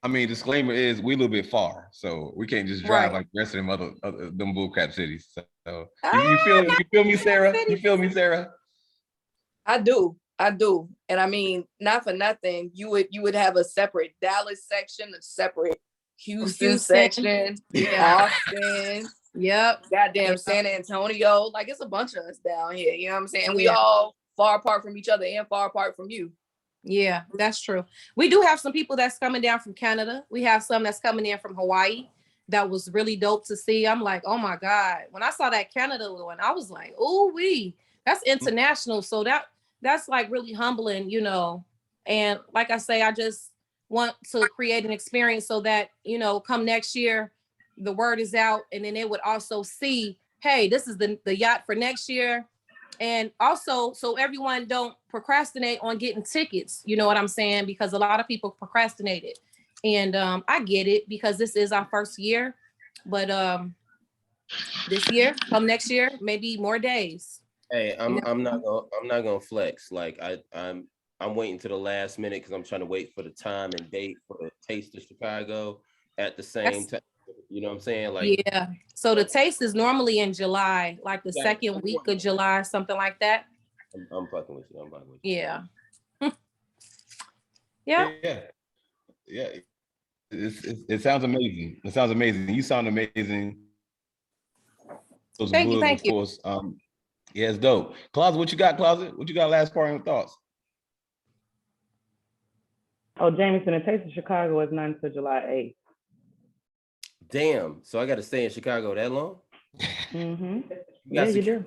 I mean, disclaimer is we a little bit far, so we can't just drive like the rest of them other them bullcrap cities. So you feel me, Sarah? You feel me, Sarah? I do. And I mean, not for nothing, you would have a separate Dallas section, a separate Houston section, Austin. Yep. Goddamn San Antonio. Like it's a bunch of us down here. You know what I'm saying? We all far apart from each other and far apart from you. Yeah, that's true. We do have some people that's coming down from Canada. We have some that's coming in from Hawaii. That was really dope to see. I'm like, oh my God. When I saw that Canada one, I was like, oh, that's international. So that's like really humbling, you know. And like I say, I just want to create an experience so that, you know, come next year, the word is out, and then they would also see, hey, this is the yacht for next year. And also, so everyone don't procrastinate on getting tickets, you know what I'm saying? Because a lot of people procrastinated. And I get it, because this is our first year. But this year, come next year, maybe more days. Hey, I'm not gonna flex. Like I'm waiting to the last minute because I'm trying to wait for the time and date for the Taste of Chicago at the same time. You know what I'm saying? Like, yeah. So the Taste is normally in July, like the second week of July, something like that. I'm fucking with you. Yeah. Yeah. Yeah. It sounds amazing. It sounds amazing. You sound amazing. Thank you. Of course. Yeah, it's dope. Closet, what you got, Closet? What you got last part of thoughts? Oh, Jameson, the Taste of Chicago is not until July 8th. Damn. So I got to stay in Chicago that long? Mm-hmm. Yeah, you do.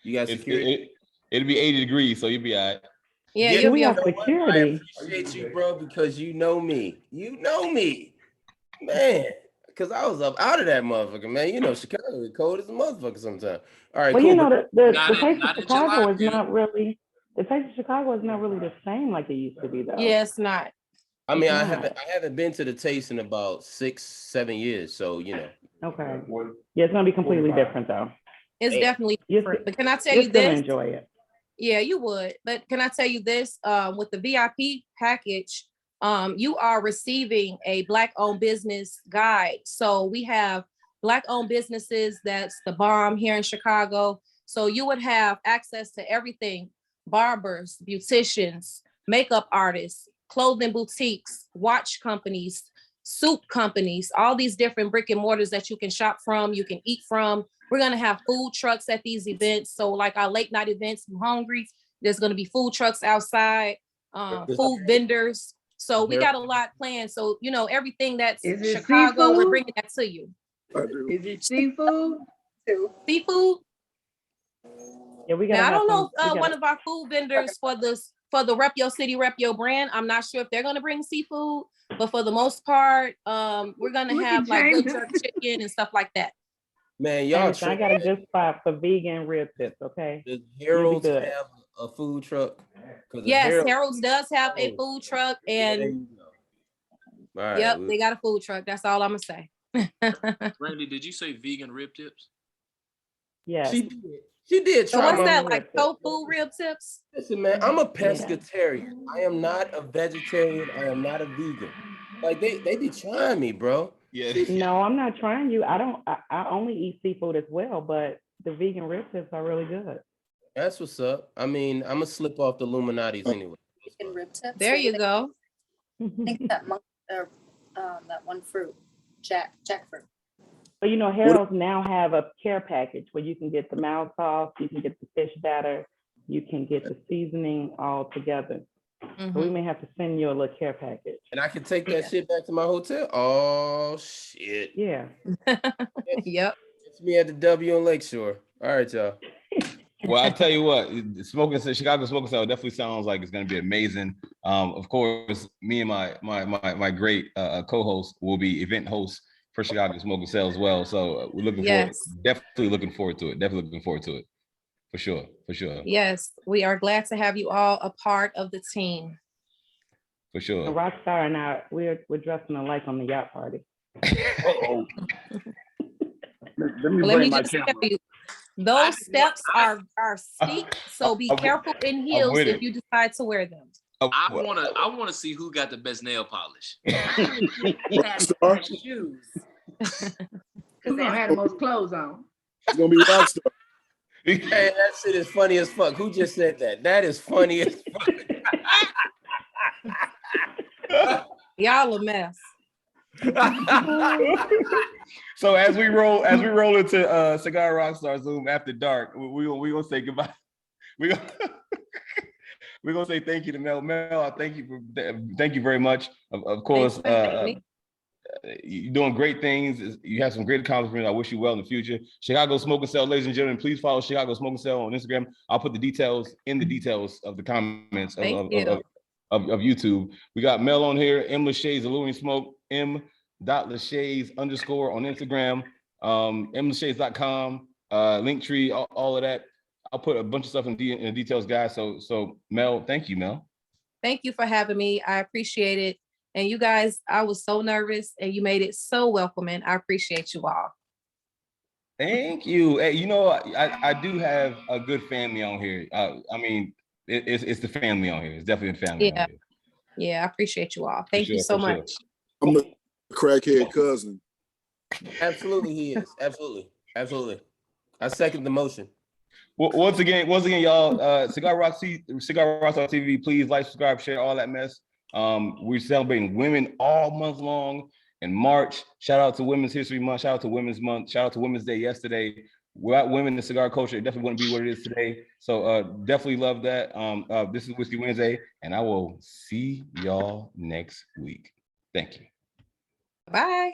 You got security? It'll be 80 degrees, so you'll be all right. Yeah, you'll be on security. I appreciate you, bro, because you know me. Man. Because I was up out of that motherfucker, man. You know, Chicago is cold as a motherfucker sometimes. All right, well, cool. You know, the Taste of Chicago is not really, the Taste of Chicago is not really the same like it used to be, though. Yeah, it's not. I mean, I haven't been to the Taste in about 6-7 years, so you know. Okay. Yeah, it's gonna be completely different, though. It's definitely different. But can I tell you this? You'll enjoy it. Yeah, you would. But can I tell you this? With the VIP package, you are receiving a Black-owned business guide. So we have Black-owned businesses that's the bomb here in Chicago. So you would have access to everything: barbers, beauticians, makeup artists, clothing boutiques, watch companies, soup companies, all these different brick and mortars that you can shop from, you can eat from. We're going to have food trucks at these events. So like our late night events, I'm hungry, there's going to be food trucks outside, food vendors. So we got a lot planned. So, you know, everything that's Chicago, we're bringing that to you. Is it seafood? Seafood? Yeah, we got. Now, I don't know if one of our food vendors for the Rep Your City, Rep Your Brand, I'm not sure if they're going to bring seafood, but for the most part, we're going to have like good jerk chicken and stuff like that. Man, y'all, I got a good spot for vegan rib tips, okay? Does Harold's have a food truck? Yes, Harold's does have a food truck, and right, yep, they got a food truck. That's all I'm gonna say. Randy, did you say vegan rib tips? Yeah, she did. So what's that, like tofu rib tips? Listen, man, I'm a pescatarian. I am not a vegetarian. I am not a vegan. Like they be trying me, bro. Yeah. No, I'm not trying you. I only eat seafood as well, but the vegan rib tips are really good. That's what's up. I mean, I'm gonna slip off the Illuminati's anyway. Vegan rib tips. There you go. I think that one fruit, jackfruit. But you know, Harold's now have a care package where you can get the mild sauce, you can get the fish batter, you can get the seasoning all together. So we may have to send you a little care package. And I can take that shit back to my hotel. Oh shit. Yeah. Yep. It's me at the W on Lakeshore. All right, y'all. Well, I tell you what, Chicago Smoking Cell definitely sounds like it's going to be amazing. Of course, me and my great co-host will be event hosts for Chicago Smoking Cell as well. So we're definitely looking forward to it. Definitely looking forward to it. For sure. Yes, we are glad to have you all a part of the team. For sure. Rockstar and I, we're dressing alike on the yacht party. Uh-oh. Let me Let bring me my just camera. tell you, those steps are steep, so be careful in heels if you decide to wear them. I wanna see who got the best nail polish. Shoes. Because they had the most clothes on. It's gonna be Rockstar. Hey, that shit is funny as fuck. Who just said that? That is funny as fuck. Y'all a mess. So as we roll into Cigar Rockstar Zoom after dark, we gonna say goodbye. We're gonna say thank you to Mel. Mel, thank you very much. Of course, you're doing great things. You have some great accomplishments. I wish you well in the future. Chicago Smoking Cell, ladies and gentlemen, please follow Chicago Smoking Cell on Instagram. I'll put the details of the comments of YouTube. We got Mel on here, M. Lashay's Alluring Smoke, M.Lashay's _ on Instagram, mlashays.com, Linktree, all of that. I'll put a bunch of stuff in the details, guys. So Mel, thank you, Mel. Thank you for having me. I appreciate it. And you guys, I was so nervous and you made it so welcoming. I appreciate you all. Thank you. Hey, you know, I do have a good family on here. I mean, it's the family on here. It's definitely the family on here. Yeah, I appreciate you all. Thank you so much. I'm the crackhead cousin. Absolutely, he is. Absolutely. I second the motion. Well, once again, y'all, Cigar Rockstar TV, please like, subscribe, share, all that mess. We're celebrating women all month long in March. Shout out to Women's History Month. Shout out to Women's Month. Shout out to Women's Day yesterday. Without women in cigar culture, it definitely wouldn't be what it is today. So definitely love that. This is Whiskey Wednesday, and I will see y'all next week. Thank you. Bye.